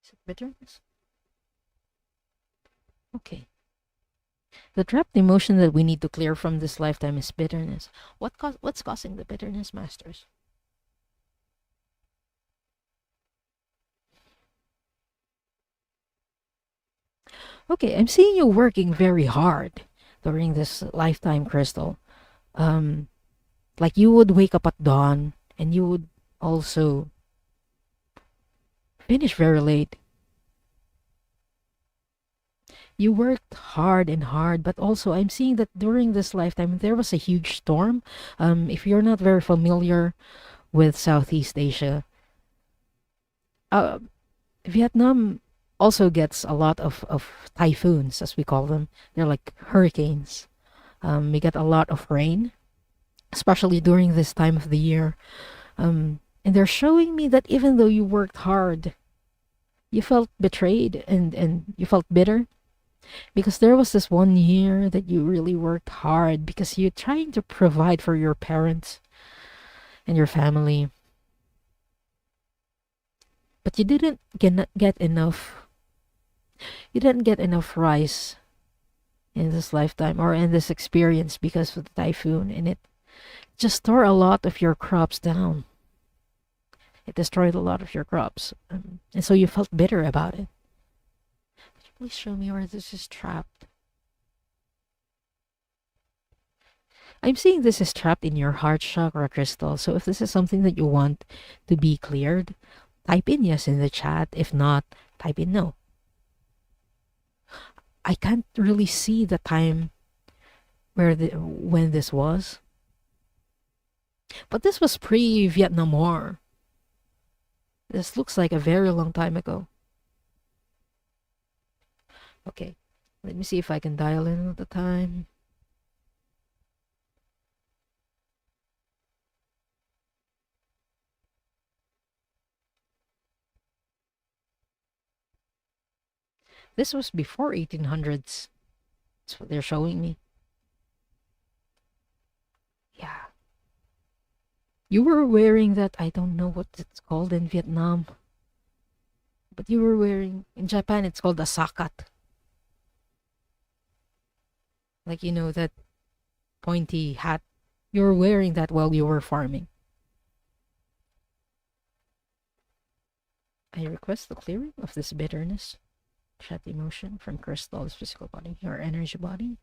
A: Is it bitterness? Okay. The trapped emotion that we need to clear from this lifetime is bitterness. What's causing the bitterness, masters? Okay, I'm seeing you working very hard during this lifetime, Crystal. Like you would wake up at dawn and you would also finish very late. You worked hard and hard, but also I'm seeing that during this lifetime there was a huge storm. If you're not very familiar with Southeast Asia, Vietnam also gets a lot of typhoons, as we call them. They're like hurricanes. We get a lot of rain, especially during this time of the year. And they're showing me that even though you worked hard, you felt betrayed and you felt bitter. Because there was this one year that you really worked hard because you're trying to provide for your parents and your family. But you didn't get enough. You didn't get enough rice in this lifetime or in this experience because of the typhoon, and it just tore a lot of your crops down. It destroyed a lot of your crops, and so you felt bitter about it. Could you please show me where this is trapped? I'm seeing this is trapped in your heart chakra, Crystal. So if this is something that you want to be cleared, type in yes in the chat. If not, type in no. I can't really see the time when this was. But this was pre-Vietnam War. This looks like a very long time ago. Okay, let me see if I can dial in the time. This was before 1800s. That's what they're showing me. Yeah. You were wearing that, I don't know what it's called in Vietnam. But you were wearing, in Japan, it's called a sakat. Like, that pointy hat. You were wearing that while you were farming. I request the clearing of this bitterness, chat emotion from Crystal's physical body, your energy body.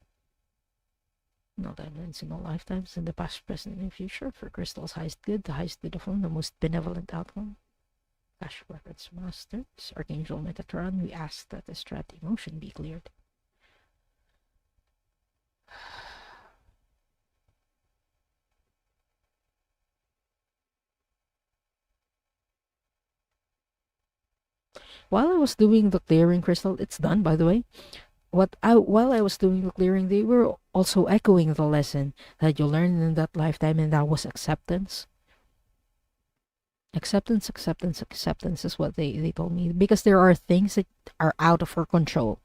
A: No timelines in all lifetimes, in the past, present, and future, for Crystal's highest good, the highest beautiful, and the most benevolent outcome. Akashic Records Masters, Archangel Metatron, we ask that the strat emotion be cleared. While I was doing the clearing, Crystal, it's done, by the way. While I was doing the clearing, they were also echoing the lesson that you learned in that lifetime, and that was acceptance. Acceptance, acceptance, acceptance is what they told me, because there are things that are out of our control.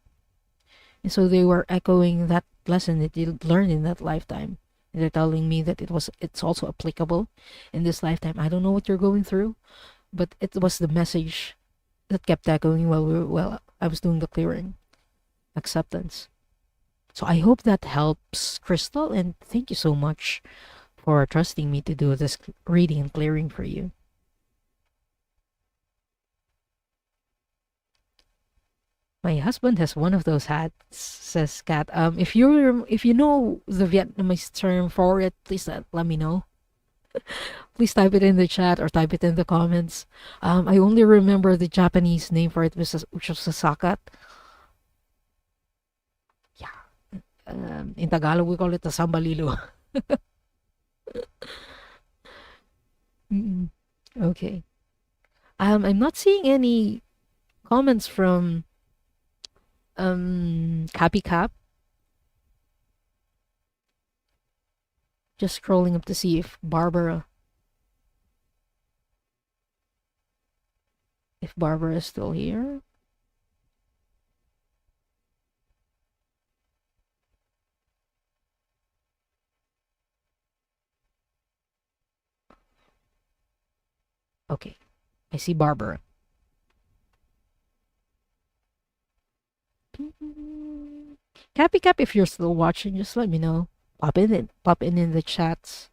A: And so they were echoing that lesson that you learned in that lifetime. And they're telling me that it's also applicable in this lifetime. I don't know what you're going through, but it was the message that kept echoing while I was doing the clearing. Acceptance. So I hope that helps, Crystal, and thank you so much for trusting me to do this reading and clearing for you. My husband has one of those hats, says Kat. If you know the Vietnamese term for it, please let me know. Please type it in the chat or type it in the comments. I only remember the Japanese name for it, which was a sakat. Yeah. In Tagalog, we call it a sambalilo. Okay. I'm not seeing any comments from Cappy Cap. Just scrolling up to see if Barbara is still here. Okay, I see Barbara. Cappy Cap, if you're still watching, just let me know. Pop in the chats.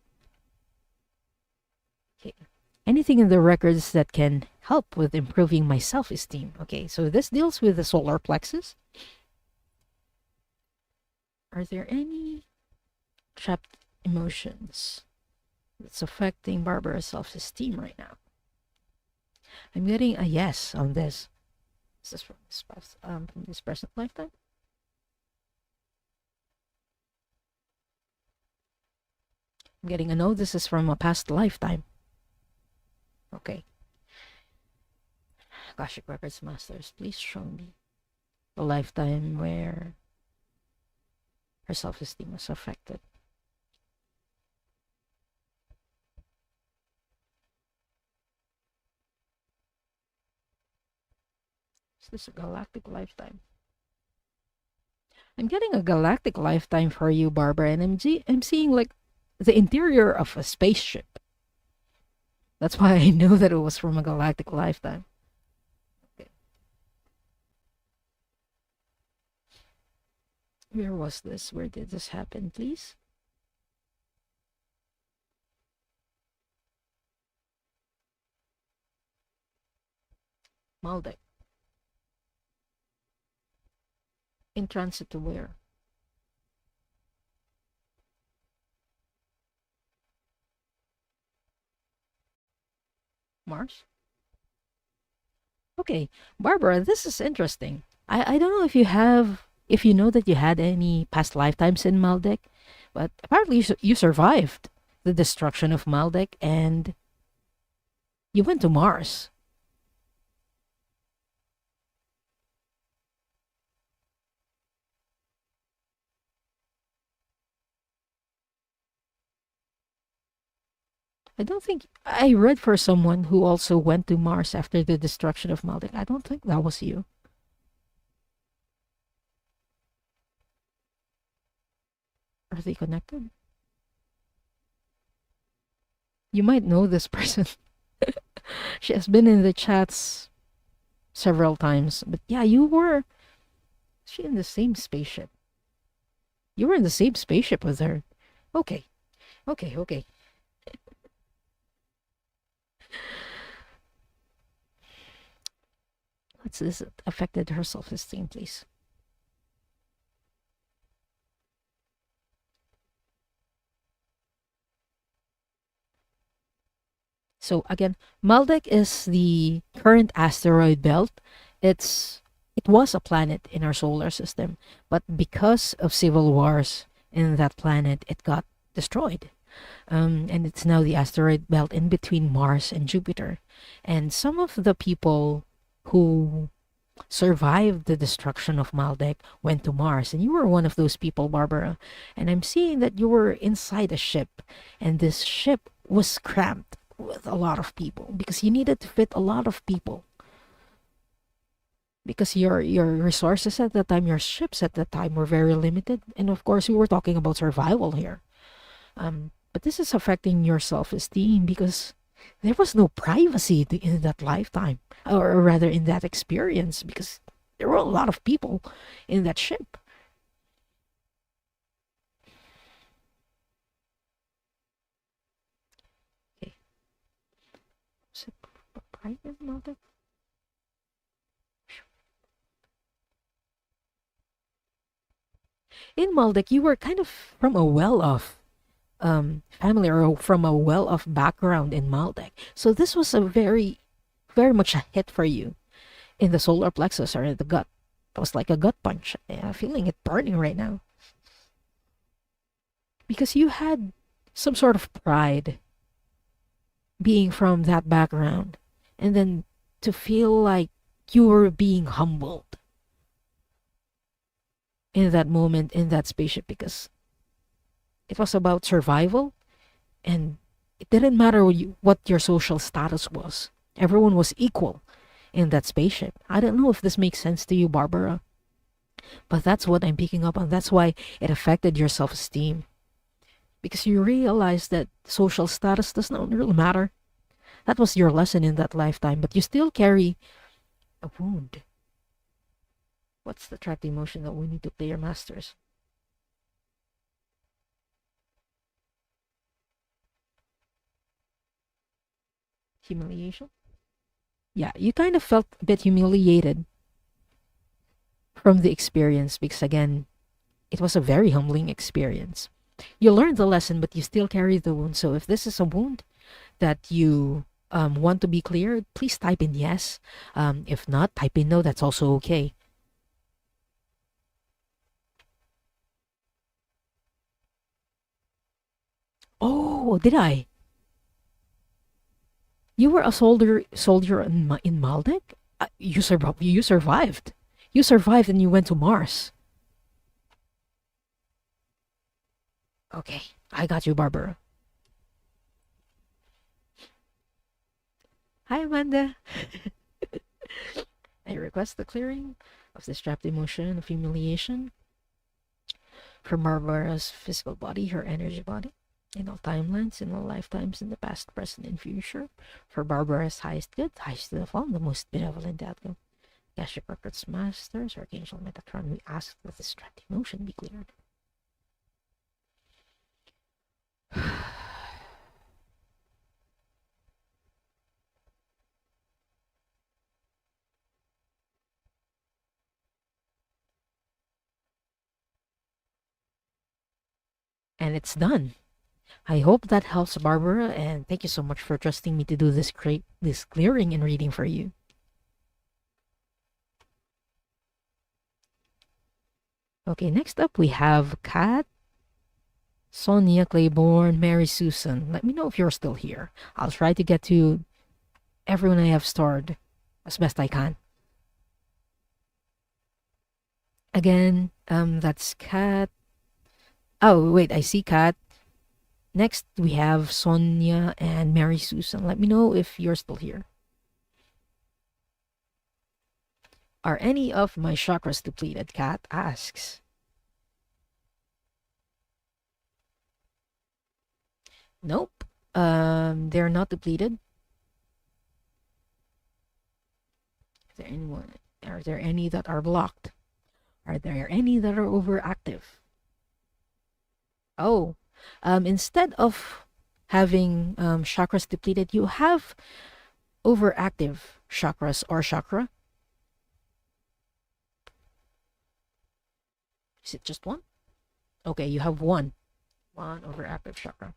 A: Okay. Anything in the records that can help with improving my self-esteem. Okay, so this deals with the solar plexus. Are there any trapped emotions that's affecting Barbara's self-esteem right now? I'm getting a yes on this. Is this from this present lifetime? I'm getting a no. This is from a past lifetime. Okay. Akashic Records Masters, please show me the lifetime where her self-esteem was affected. Is this a galactic lifetime? I'm getting a galactic lifetime for you, Barbara, and I'm seeing like the interior of a spaceship. That's why I know that it was from a galactic lifetime. Okay. Where was this? Where did this happen, please? Maldek. In transit to where? Mars? Okay, Barbara, this is interesting. I don't know if you know that you had any past lifetimes in Maldek, but apparently you survived the destruction of Maldek and you went to Mars. I don't think I read for someone who also went to Mars after the destruction of Maldek. I don't think that was you. Are they connected? You might know this person. She has been in the chats several times. But yeah, you were she in the same spaceship. You were in the same spaceship with her. Okay. Okay, okay. What's this affected her self-esteem, please? So again, Maldek is the current asteroid belt. It was a planet in our solar system, but because of civil wars in that planet, it got destroyed. And it's now the asteroid belt in between Mars and Jupiter. And some of the people who survived the destruction of Maldek went to Mars, and you were one of those people, Barbara. And I'm seeing that you were inside a ship, and this ship was cramped with a lot of people because you needed to fit a lot of people because your resources at that time, your ships at that time were very limited, and of course we were talking about survival here. But this is affecting your self-esteem because there was no privacy in that lifetime, or rather in that experience, because there were a lot of people in that ship. Okay. Was it private mother? In Maldek, you were kind of from a well-off family or from a well-off background in Maldek. So this was a very much a hit for you in the solar plexus or the gut. It was like a gut punch. I'm feeling it burning right now. Because you had some sort of pride being from that background. And then to feel like you were being humbled in that moment in that spaceship because it was about survival and it didn't matter what your social status was. Everyone was equal in that spaceship. I don't know if this makes sense to you, Barbara, but that's what I'm picking up on. That's why it affected your self esteem because you realize that social status does not really matter. That was your lesson in that lifetime, but you still carry a wound. What's the trapped emotion that we need to play our masters? Humiliation? Yeah, you kind of felt a bit humiliated from the experience because, again, it was a very humbling experience. You learned the lesson, but you still carry the wound. So if this is a wound that you want to be cleared, please type in yes. If not, type in no. That's also okay. Oh, did I? You were a soldier in Maldek? You survived. You survived. You survived and you went to Mars. Okay, I got you, Barbara. Hi, Amanda. I request the clearing of this trapped emotion of humiliation from Barbara's physical body, her energy body, in all timelines, in all lifetimes, in the past, present, and future, for Barbara's highest good, highest to the fall, the most benevolent outcome. Akashic Records Masters, Archangel Metatron, we ask that this trapped emotion be cleared. And it's done. I hope that helps, Barbara, and thank you so much for trusting me to do this clearing and reading for you. Okay, next up we have Kat, Sonia Claiborne, Mary Susan. Let me know if you're still here. I'll try to get to everyone I have starred as best I can. Again, that's Kat. Oh, wait, I see Kat. Next, we have Sonia and Mary Susan. Let me know if you're still here. Are any of my chakras depleted? Kat asks. Nope. They're not depleted. Are there any that are blocked? Are there any that are overactive? Oh, instead of having chakras depleted, you have overactive chakras or chakra. Is it just one? Okay, you have one overactive chakra.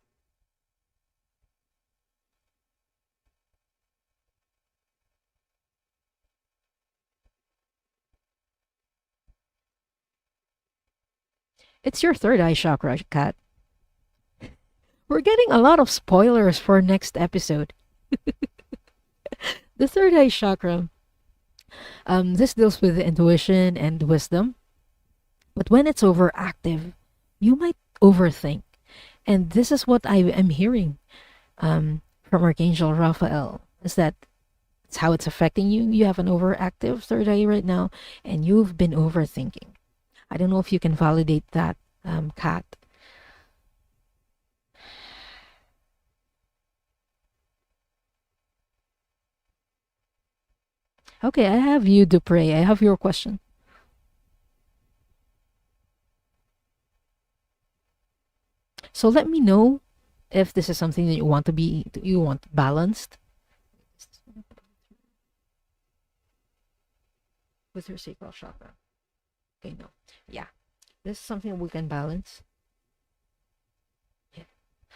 A: It's your third eye chakra, Kat. We're getting a lot of spoilers for next episode. The third eye chakra, this deals with intuition and wisdom. But when it's overactive, you might overthink. And this is what I am hearing from Archangel Raphael, is that it's how it's affecting you. You have an overactive third eye right now, and you've been overthinking. I don't know if you can validate that, Kat. Okay, I have you, Dupre. I have your question. So let me know if this is something that you want balanced with your sacral chakra. Okay, no. Yeah. This is something we can balance. Yeah.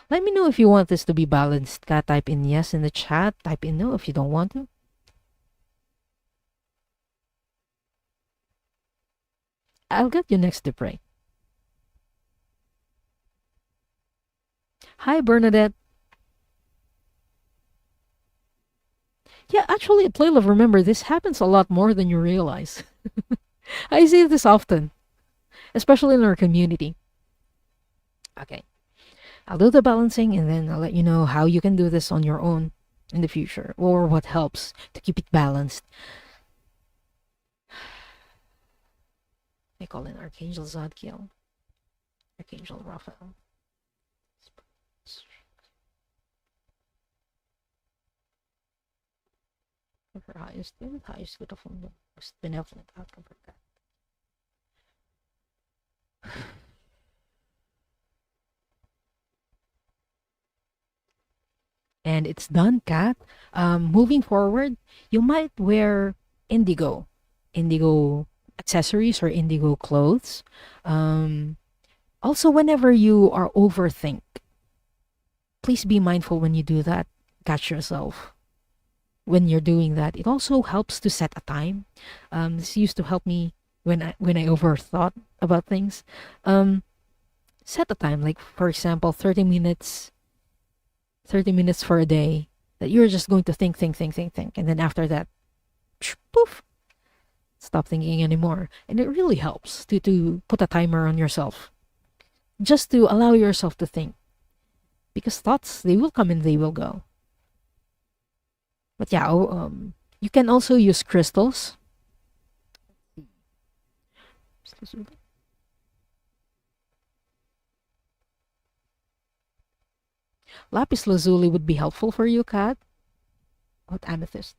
A: Let me know if you want this to be balanced. Type in yes in the chat. Type in no if you don't want to. I'll get you next to pray. Hi, Bernadette. Yeah, actually, at Play Love, remember, this happens a lot more than you realize. I see this often, especially in our community. Okay. I'll do the balancing and then I'll let you know how you can do this on your own in the future or what helps to keep it balanced. I call in Archangel Zadkiel, Archangel Raphael. Her highest good of the most benevolent outcome for that. And it's done, Kat. Moving forward, you might wear indigo accessories or indigo clothes. Also, whenever you are overthink, please be mindful when you do that. Catch yourself when you're doing that. It also helps to set a time. This used to help me when I overthought about things. Set a time, like for example, 30 minutes for a day that you're just going to think, and then after that, poof, stop thinking anymore. And it really helps to put a timer on yourself, just to allow yourself to think, because thoughts, they will come and they will go. But yeah, you can also use crystals. Lapis lazuli would be helpful for you, Kat. What amethyst?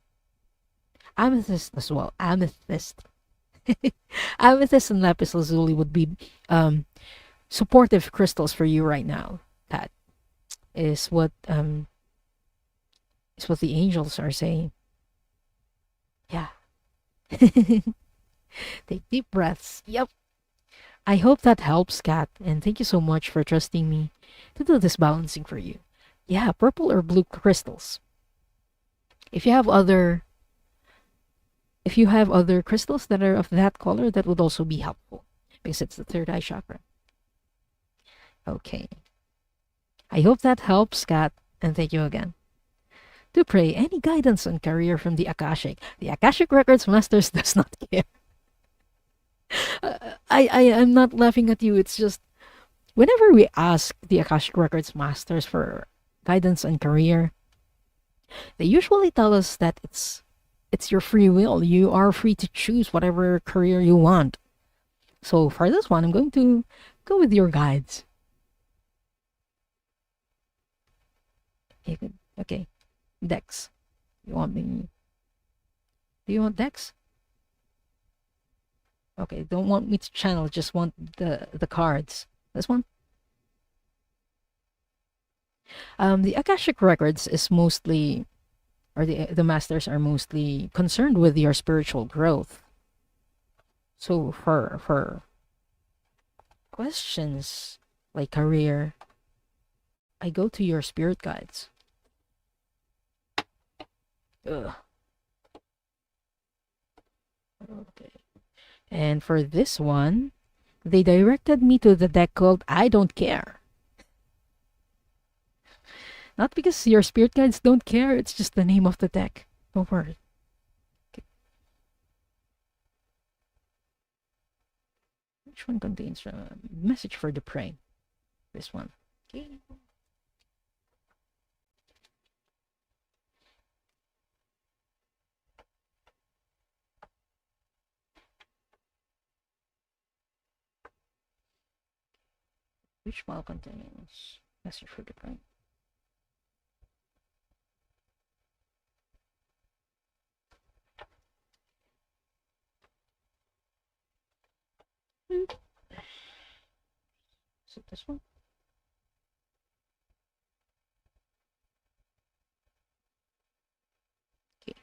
A: Amethyst as well. Amethyst. Amethyst and lapis lazuli would be supportive crystals for you right now. That is what the angels are saying. Yeah. Take deep breaths. Yep. I hope that helps, Kat, and thank you so much for trusting me to do this balancing for you. Yeah, purple or blue crystals. If you have other crystals that are of that color, that would also be helpful because it's the third eye chakra. Okay. I hope that helps, Kat, and thank you again. To pray, any guidance on career from the Akashic? The Akashic Records Masters does not care. I'm not laughing at you. It's just Whenever we ask the Akashic Records masters for guidance on career, they usually tell us that it's your free will. You are free to choose whatever career you want. So for this one, I'm going to go with your guides. Okay, Dex. You want me? Do you want Dex? Okay, don't want me to channel. Just want the cards. This one. The Akashic Records is mostly, or the masters are mostly concerned with your spiritual growth. So for questions like career, I go to your spirit guides. Ugh. Okay. And for this one, they directed me to the deck called I Don't Care. Not because your spirit guides don't care, it's just the name of the deck. Don't worry. Okay. Which one contains a message for the prey? This one. Okay. Which file contains message for the prey? Is it this one? Okay.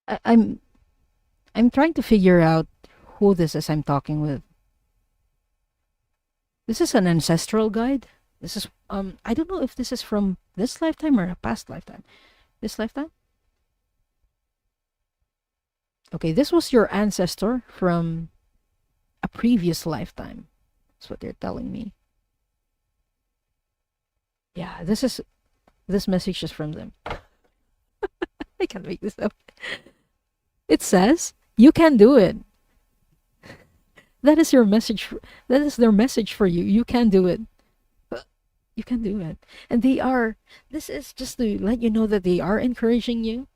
A: I, I'm I'm trying to figure out who this is I'm talking with. This is an ancestral guide. This is I don't know if this is from this lifetime or a past lifetime. This lifetime? Okay, this was your ancestor from a previous lifetime. That's what they're telling me. Yeah, this message is from them. I can't make this up. It says, you can do it. That is your message. That is their message for you. You can do it. You can do it. And this is just to let you know that they are encouraging you,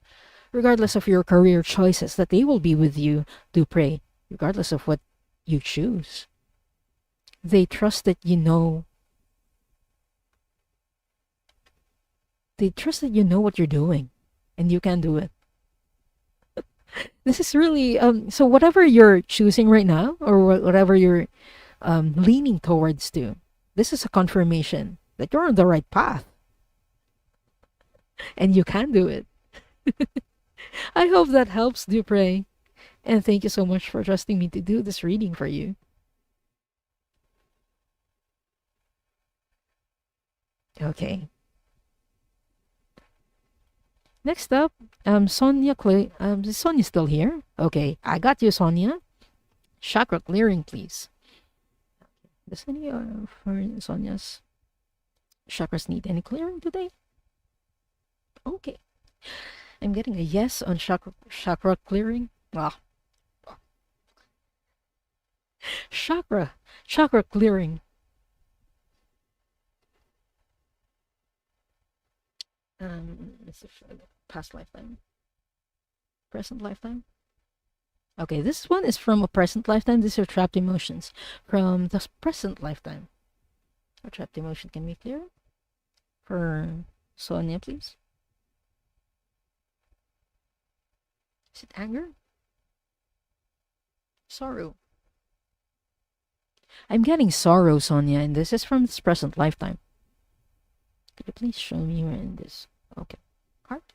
A: regardless of your career choices, that they will be with you to pray, regardless of what you choose. They trust that you know. They trust that you know what you're doing, and you can do it. This is really so whatever you're choosing right now, or whatever you're leaning towards to, this is a confirmation that you're on the right path, and you can do it. I hope that helps, Dupre. And thank you so much for trusting me to do this reading for you. Okay. Next up, Sonia is Sonia still here? Okay, I got you, Sonia. Chakra clearing, please. Does any for Sonia's chakras need any clearing today? Okay. I'm getting a yes on chakra clearing. Ah. Chakra clearing. It's a past lifetime. Present lifetime. Okay, this one is from a present lifetime. These are trapped emotions from the present lifetime. A trapped emotion can be clear for Sonia, please. Is it anger? Sorrow. I'm getting sorrow, Sonia, and this is from this present lifetime. Could you please show me where in this? Okay. Heart.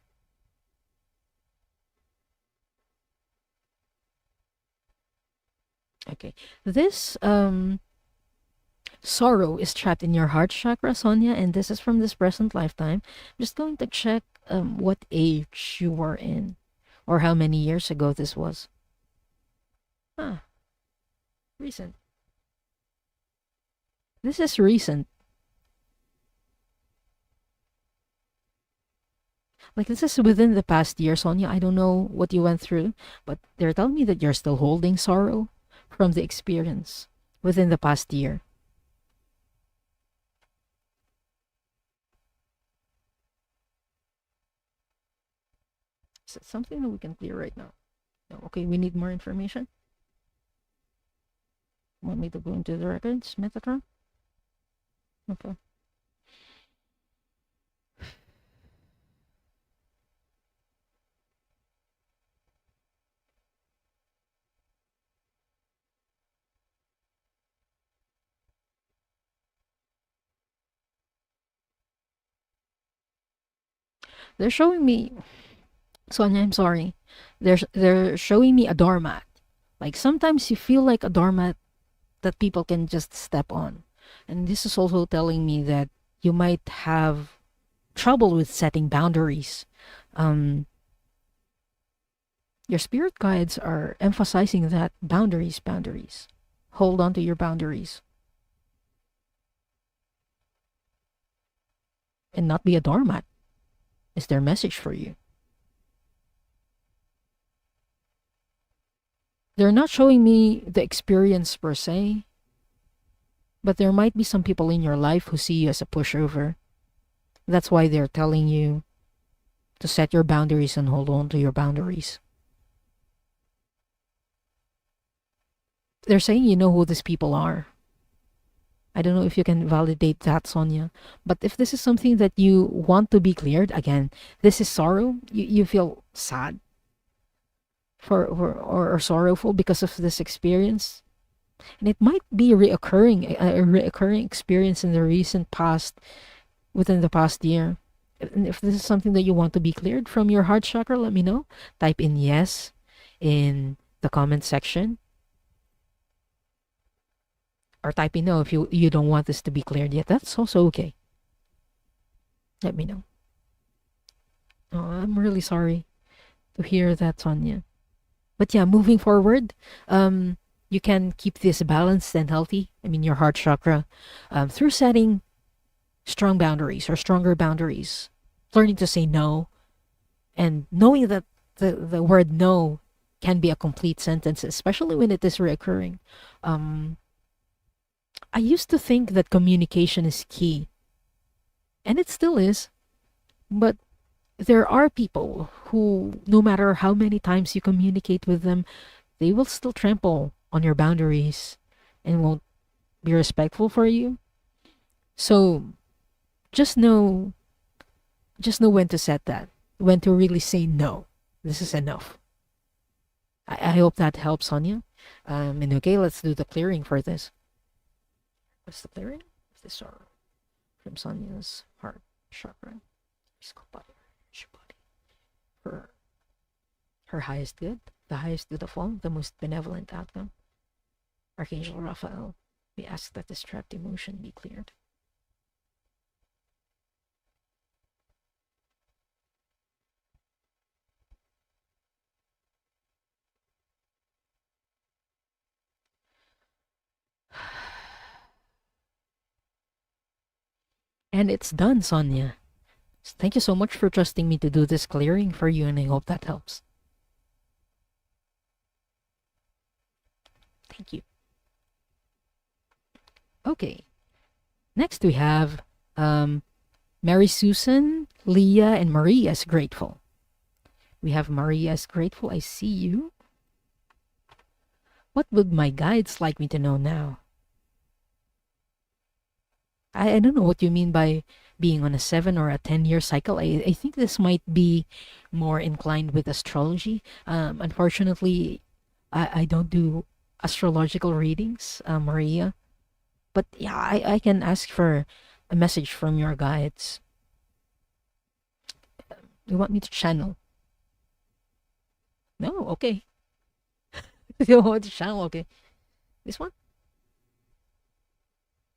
A: Okay. This Sorrow is trapped in your heart chakra, Sonia, and this is from this present lifetime. I'm just going to check what age you were in or how many years ago this was. Ah, recent. This is recent. Like, this is within the past year, Sonia. I don't know what you went through, but they're telling me that you're still holding sorrow from the experience within the past year. Is it something that we can clear right now? No. Okay, we need more information. Want me to go into the records, Metatron? Okay. They're showing me, Sonia, I'm sorry. They're showing me a doormat. Like, sometimes you feel like a doormat that people can just step on. And this is also telling me that you might have trouble with setting boundaries. Um, your spirit guides are emphasizing that boundaries. Hold on to your boundaries and not be a doormat, is their message for you. They're not showing me the experience per se, but there might be some people in your life who see you as a pushover. That's why they're telling you to set your boundaries and hold on to your boundaries. They're saying you know who these people are. I don't know if you can validate that, Sonia. But if this is something that you want to be cleared, again, this is sorrow. You feel sad or sorrowful because of this experience. And it might be a reoccurring experience in the recent past, within the past year. And if this is something that you want to be cleared from your heart chakra, let me know. Type in yes in the comment section. Or type in no if you don't want this to be cleared yet. That's also okay. Let me know. Oh, I'm really sorry to hear that, Sonia. But yeah, moving forward, you can keep this balanced and healthy. I mean, your heart chakra, through setting strong boundaries or stronger boundaries, learning to say no, and knowing that the word no can be a complete sentence, especially when it is reoccurring. I used to think that communication is key, and it still is, but there are people who, no matter how many times you communicate with them, they will still trample on your boundaries and won't be respectful for you. So just know when to set that, when to really say no. This is enough. I hope that helps, Sonia. And okay, let's do the clearing for this. What's the clearing? This sorrow from Sonia's heart chakra. For her highest good, the highest good of all, the most benevolent outcome. Archangel Raphael, we ask that this trapped emotion be cleared. And it's done, Sonia. Thank you so much for trusting me to do this clearing for you, and I hope that helps. Thank you. Okay. Next we have Mary Susan, Leah, and Maria as grateful. We have Maria as grateful. I see you. What would my guides like me to know now? I don't know what you mean by being on a 7 or a 10-year cycle. I think this might be more inclined with astrology. Unfortunately, I don't do astrological readings, Maria. But yeah, I can ask for a message from your guides. You want me to channel? No, okay. You want to channel? Okay. This one?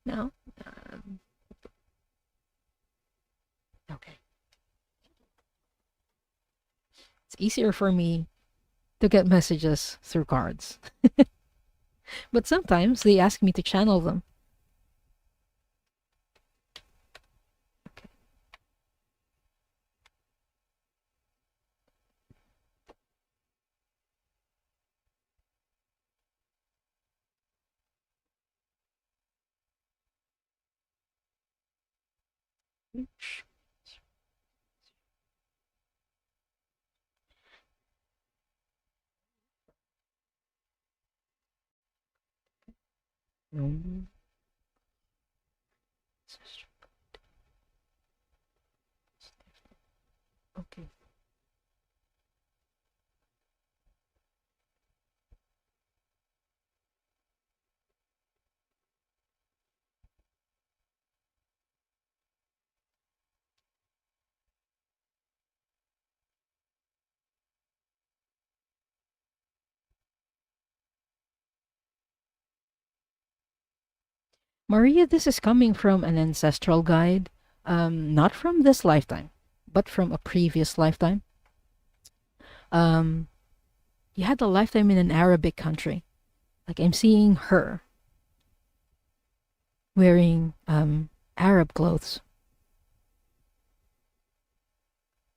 A: Now, um, okay. It's easier for me to get messages through cards. But sometimes they ask me to channel them. Okay. Mm. Okay. Maria, this is coming from an ancestral guide, not from this lifetime, but from a previous lifetime. Um, you had a lifetime in an Arabic country. Like I'm seeing her wearing Arab clothes.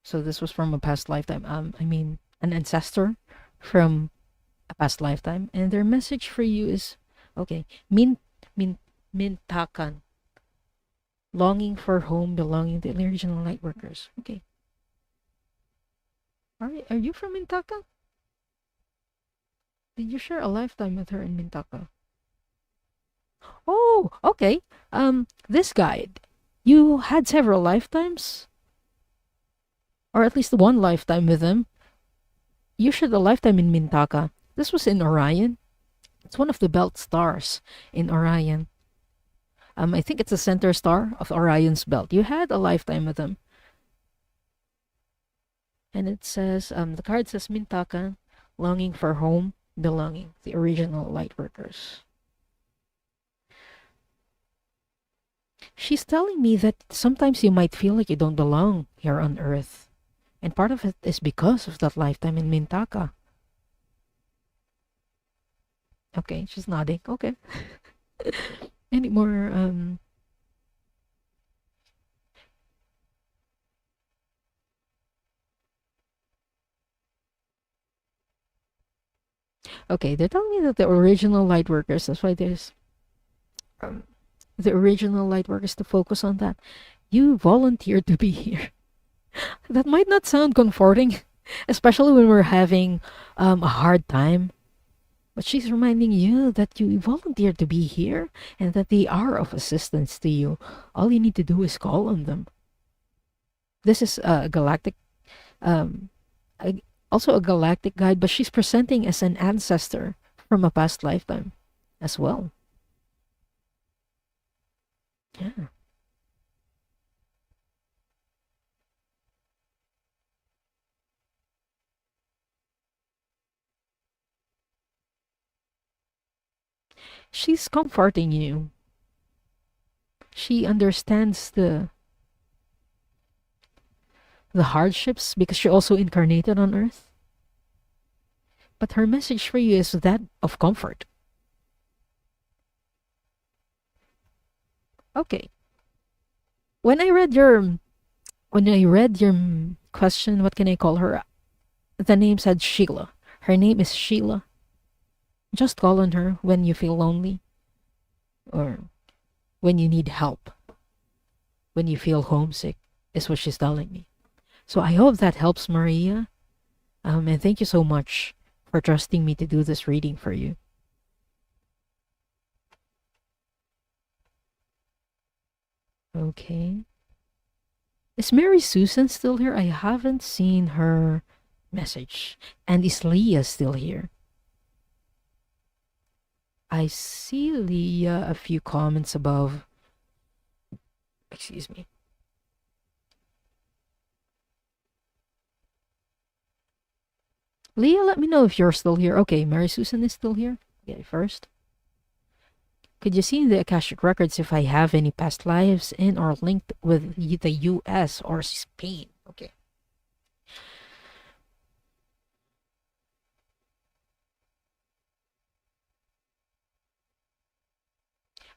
A: So this was from a past lifetime. I mean, an ancestor from a past lifetime, and their message for you is, okay, min mintakan, longing for home, belonging to the original light workers. Okay, are you from Mintaka? Did you share a lifetime with her in Mintaka? Oh, okay. This guide, you had several lifetimes, or at least one lifetime with them. You shared a lifetime in Mintaka. This was in Orion. It's one of the belt stars in Orion. I think it's the center star of Orion's belt. You had a lifetime with them. And it says, the card says Mintaka, longing for home, belonging, the original light workers. She's telling me that sometimes you might feel like you don't belong here on Earth. And part of it is because of that lifetime in Mintaka. Okay, she's nodding. Okay. Any more okay, they're telling me that the original light workers, that's why there's um, the original light workers to focus on that. You volunteered to be here. That might not sound comforting, especially when we're having a hard time. But she's reminding you that you volunteered to be here and that they are of assistance to you. All you need to do is call on them. This is a galactic, um, also a galactic guide, but she's presenting as an ancestor from a past lifetime as well. Yeah. She's comforting you. She understands the hardships because she also incarnated on Earth. But her message for you is that of comfort. Okay. When I read your question, what can I call her? The name said Sheila. Her name is Sheila. Just call on her when you feel lonely or when you need help, when you feel homesick, is what she's telling me. So I hope that helps, Maria. And thank you so much for trusting me to do this reading for you. Okay. Is Mary Susan still here? I haven't seen her message. And is Leah still here? I see Leah a few comments above. Excuse me. Leah, let me know if you're still here. Okay, Mary Susan is still here. Okay, first. Could you see in the Akashic Records if I have any past lives in or linked with the US or Spain? Okay.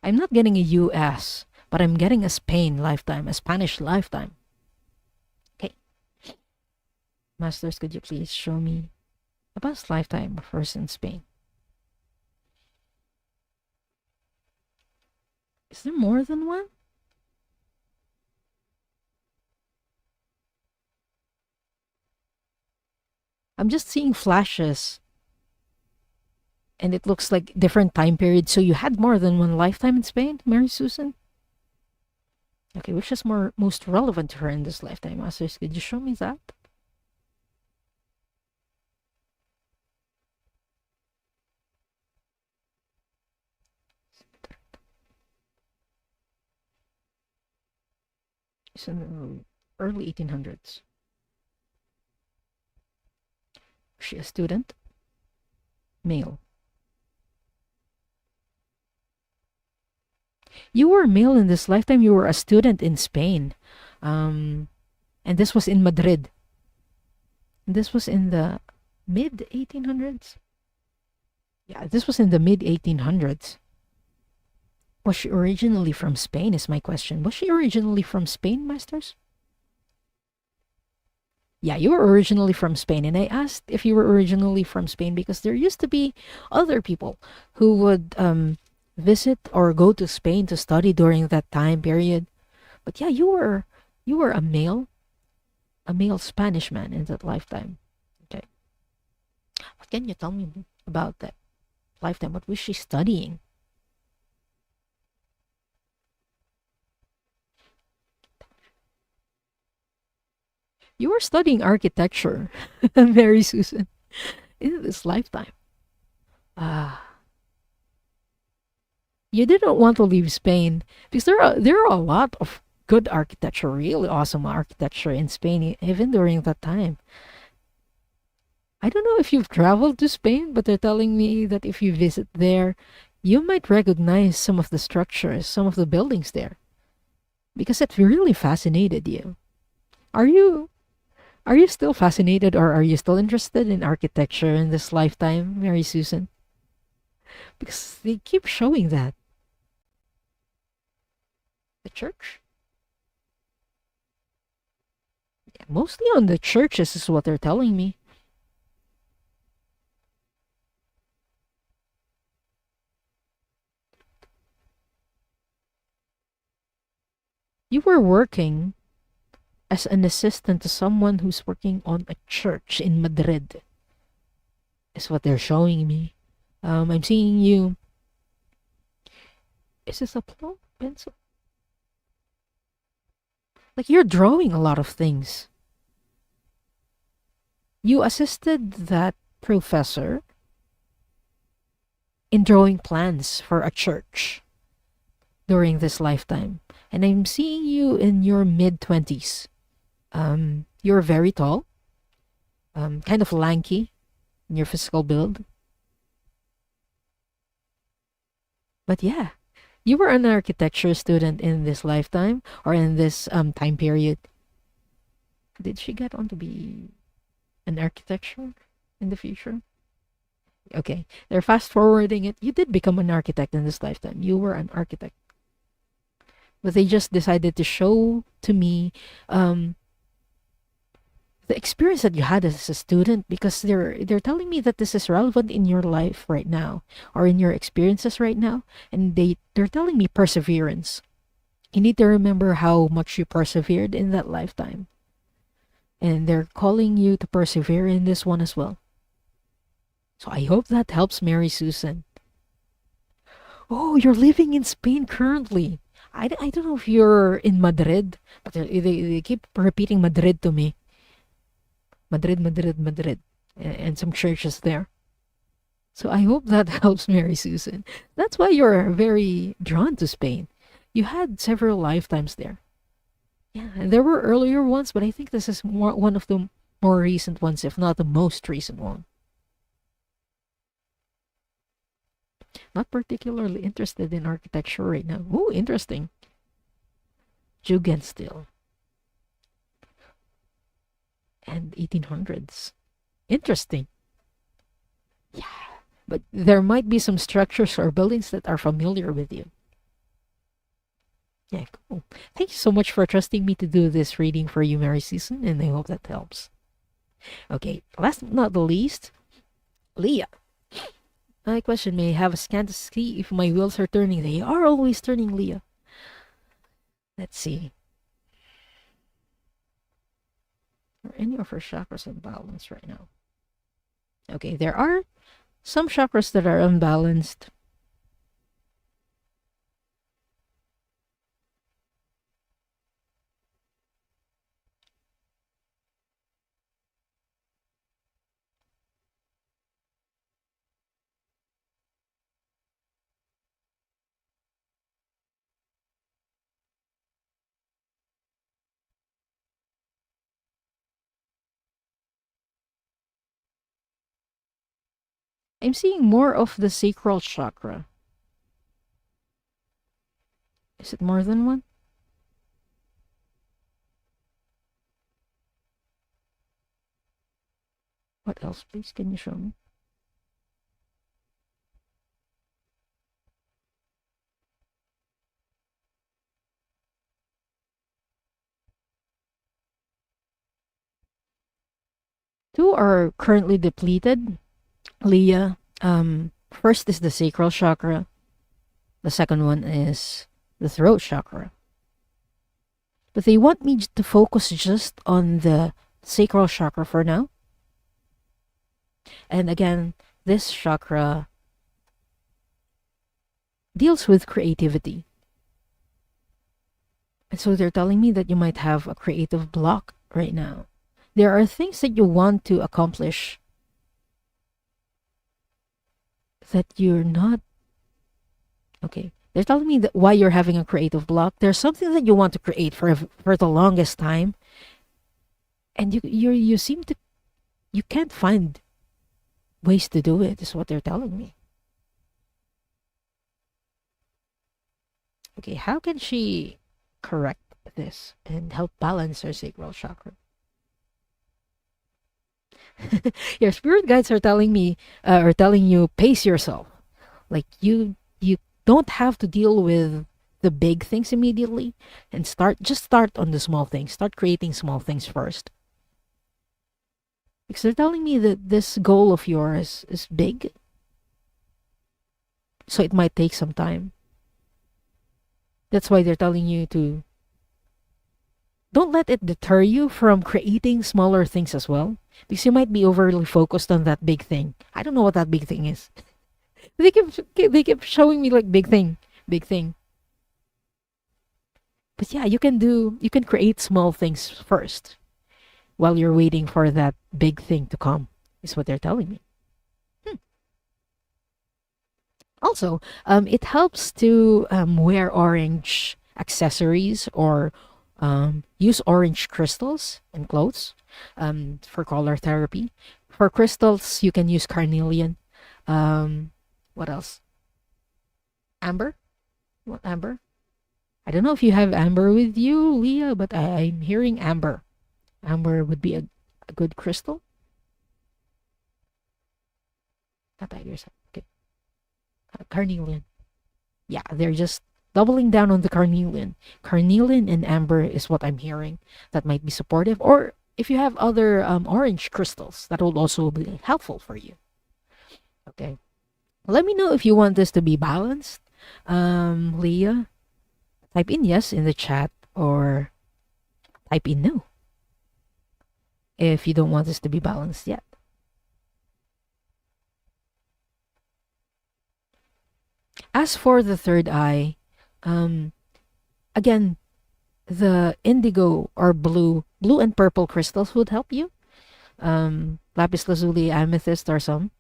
A: I'm not getting a US, but I'm getting a Spain lifetime, a Spanish lifetime. Okay. Masters, could you please show me a past lifetime of hers in Spain? Is there more than one? I'm just seeing flashes and it looks like different time periods. So you had more than one lifetime in Spain, Mary Susan? Okay, which is most relevant to her in this lifetime? Masters, could you show me that? It's in the early 1800s. Was she a student? Male. You were male in this lifetime. You were a student in Spain. And this was in Madrid. This was in the mid 1800s. Yeah, this was in the mid 1800s. Was she originally from Spain, is my question. Was she originally from Spain, Masters? Yeah, you were originally from Spain. And I asked if you were originally from Spain because there used to be other people who would visit or go to Spain to study during that time period. But yeah, you were a male Spanish man in that lifetime. Okay. What can you tell me about that lifetime? What was she studying? You were studying architecture, Mary Susan, in this lifetime. Ah, you didn't want to leave Spain because there are a lot of good architecture, really awesome architecture in Spain, even during that time. I don't know if you've traveled to Spain, but they're telling me that if you visit there, you might recognize some of the structures, some of the buildings there, because it really fascinated you. Are you are you still fascinated or are you still interested in architecture in this lifetime, Mary Susan? Because they keep showing that. The church? Yeah, mostly on the churches is what they're telling me. You were working as an assistant to someone who's working on a church in Madrid, is what they're showing me. I'm seeing you. Is this a pencil? Like you're drawing a lot of things. You assisted that professor in drawing plans for a church during this lifetime. And I'm seeing you in your mid 20s. You're very tall, kind of lanky in your physical build. But yeah, you were an architecture student in this lifetime or in this time period. Did she get on to be an architecture in the future? Okay, they're fast forwarding it. You did become an architect in this lifetime. You were an architect. But they just decided to show to me the experience that you had as a student because they're telling me that this is relevant in your life right now or in your experiences right now, and they're telling me perseverance. You need to remember how much you persevered in that lifetime, and they're calling you to persevere in this one as well. So I hope that helps, Mary Susan. Oh, you're living in Spain currently. I don't know if you're in Madrid, but they keep repeating Madrid to me. Madrid, Madrid, Madrid, and some churches there. So I hope that helps, Mary Susan. That's why you're very drawn to Spain. You had several lifetimes there. Yeah, and there were earlier ones, but I think this is one of the more recent ones, if not the most recent one. Not particularly interested in architecture right now. Ooh, interesting. Jugen still. And 1800s. Interesting. Yeah. But there might be some structures or buildings that are familiar with you. Yeah, cool. Thank you so much for trusting me to do this reading for you, Mary Season, and I hope that helps. Okay, last but not the least, Leah. My question: may I have a scan to see if my wheels are turning? They are always turning, Leah. Let's see. Are any of her chakras unbalanced right now? Okay, there are some chakras that are unbalanced. I'm seeing more of the sacral chakra. Is it more than one? What else, please? Can you show me? Two are currently depleted, Leah. First is the sacral chakra. The second one is the throat chakra. But they want me to focus just on the sacral chakra for now. And again, this chakra deals with creativity. And so they're telling me that you might have a creative block right now. There are things that you want to accomplish that you're not. Okay, they're telling me that why you're having a creative block. There's something that you want to create for the longest time, and you seem to you can't find ways to do it. Is what they're telling me. Okay, how can she correct this and help balance her sacral chakra? Your spirit guides are telling me, or telling you, pace yourself. Like you don't have to deal with the big things immediately, and just start on the small things. Start creating small things first. Because they're telling me that this goal of yours is big, so it might take some time. That's why they're telling you to don't let it deter you from creating smaller things as well, because you might be overly focused on that big thing. I don't know what that big thing is. They keep showing me like big thing, big thing. But yeah, you can create small things first while you're waiting for that big thing to come. Is what they're telling me. Also, it helps to wear orange accessories or use orange crystals in clothes for color therapy. For crystals, you can use carnelian. What else? Amber? What amber? I don't know if you have amber with you, Leah, but I'm hearing amber. Amber would be a good crystal. Not tigers. Okay. Carnelian. Yeah, they're just doubling down on the carnelian. Carnelian and amber is what I'm hearing. That might be supportive. Or if you have other orange crystals, that will also be helpful for you. Okay. Let me know if you want this to be balanced. Leah, type in yes in the chat or type in no if you don't want this to be balanced yet. As for the third eye, again, the indigo or blue and purple crystals would help you. Lapis lazuli, amethyst, or some.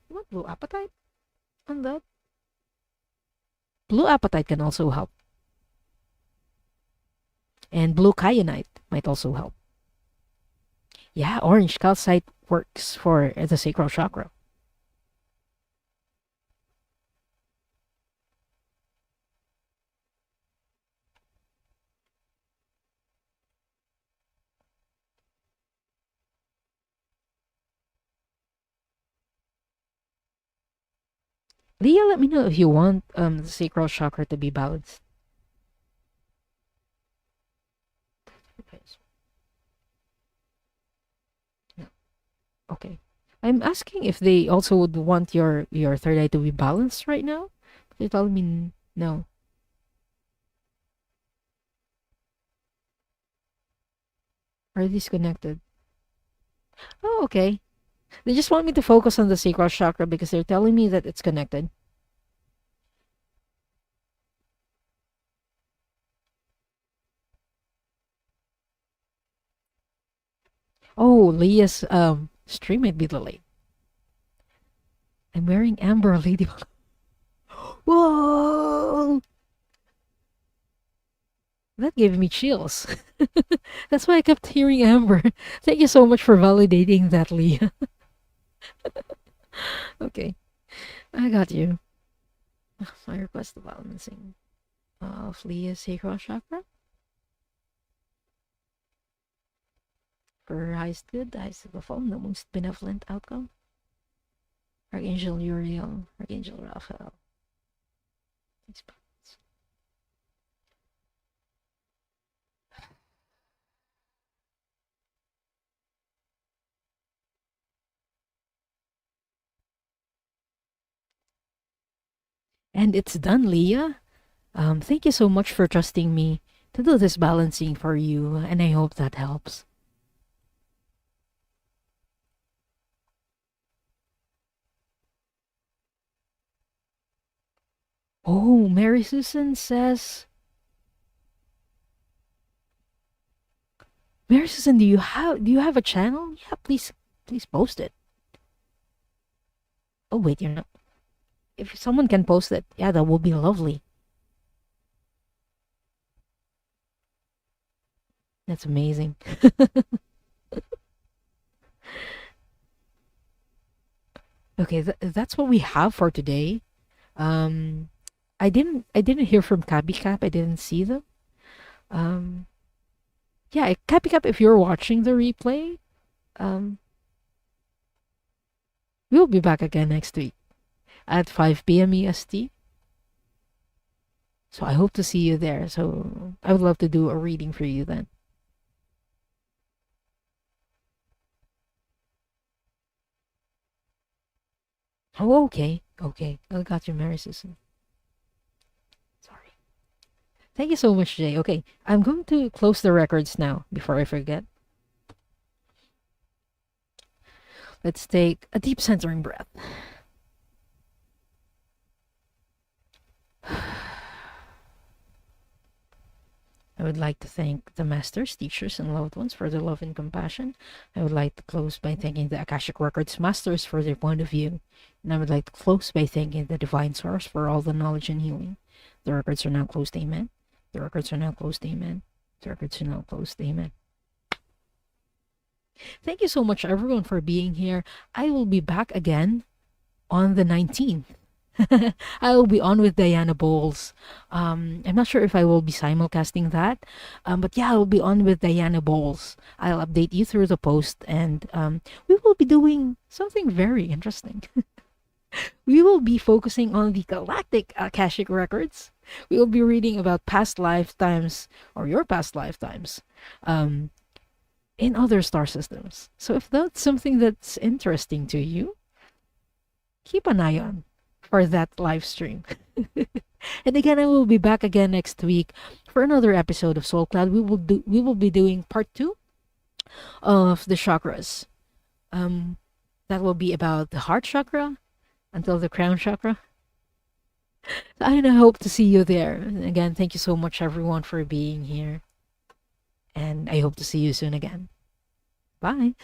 A: What blue apatite on that? Blue apatite can also help. And blue kyanite might also help. Yeah, orange calcite works for the sacral chakra. Leah, let me know if you want the sacral chakra to be balanced. Okay. No. Okay. I'm asking if they also would want your third eye to be balanced right now. They're telling me no. Are these connected? Oh, okay. They just want me to focus on the sacral chakra because they're telling me that it's connected. Oh, Leah's stream might be delayed. I'm wearing amber lady. Whoa! That gave me chills. That's why I kept hearing amber. Thank you so much for validating that, Leah. Okay, I got you. I request the balancing of Leah's sacral chakra for highest good, highest of all, the most benevolent outcome. Archangel Uriel, Archangel Raphael. And it's done, Leah. Thank you so much for trusting me to do this balancing for you, and I hope that helps. Oh, Mary Susan says, Mary Susan, do you have a channel? Yeah, please post it. Oh wait, you're not. If someone can post it, yeah, that would be lovely. That's amazing. Okay, that's what we have for today. Um, I didn't hear from Cabby Cap. I didn't see them. Um, yeah, Cabby Cap, if you're watching the replay, um, we'll be back again next week at 5 p.m. EST. So I hope to see you there. So I would love to do a reading for you then. Oh, okay. Okay. I got you, Mary Susan. Sorry. Thank you so much, Jay. Okay. I'm going to close the records now before I forget. Let's take a deep centering breath. I would like to thank the masters, teachers, and loved ones for their love and compassion. I would like to close by thanking the Akashic Records masters for their point of view. And I would like to close by thanking the Divine Source for all the knowledge and healing. The records are now closed, amen. The records are now closed, amen. The records are now closed, amen. Thank you so much, everyone, for being here. I will be back again on the 19th. I will be on with Diana Bowles. I'm not sure if I will be simulcasting that, but yeah, I will be on with Diana Bowles. I'll update you through the post, and we will be doing something very interesting. We will be focusing on the Galactic Akashic Records. We will be reading about past lifetimes or your past lifetimes in other star systems. So if that's something that's interesting to you, keep an eye on for that live stream. And again, I will be back again next week for another episode of Soul Cloud. We will be doing part 2 of the chakras. That will be about the heart chakra until the crown chakra. I hope to see you there. And again, thank you so much, everyone, for being here. And I hope to see you soon again. Bye.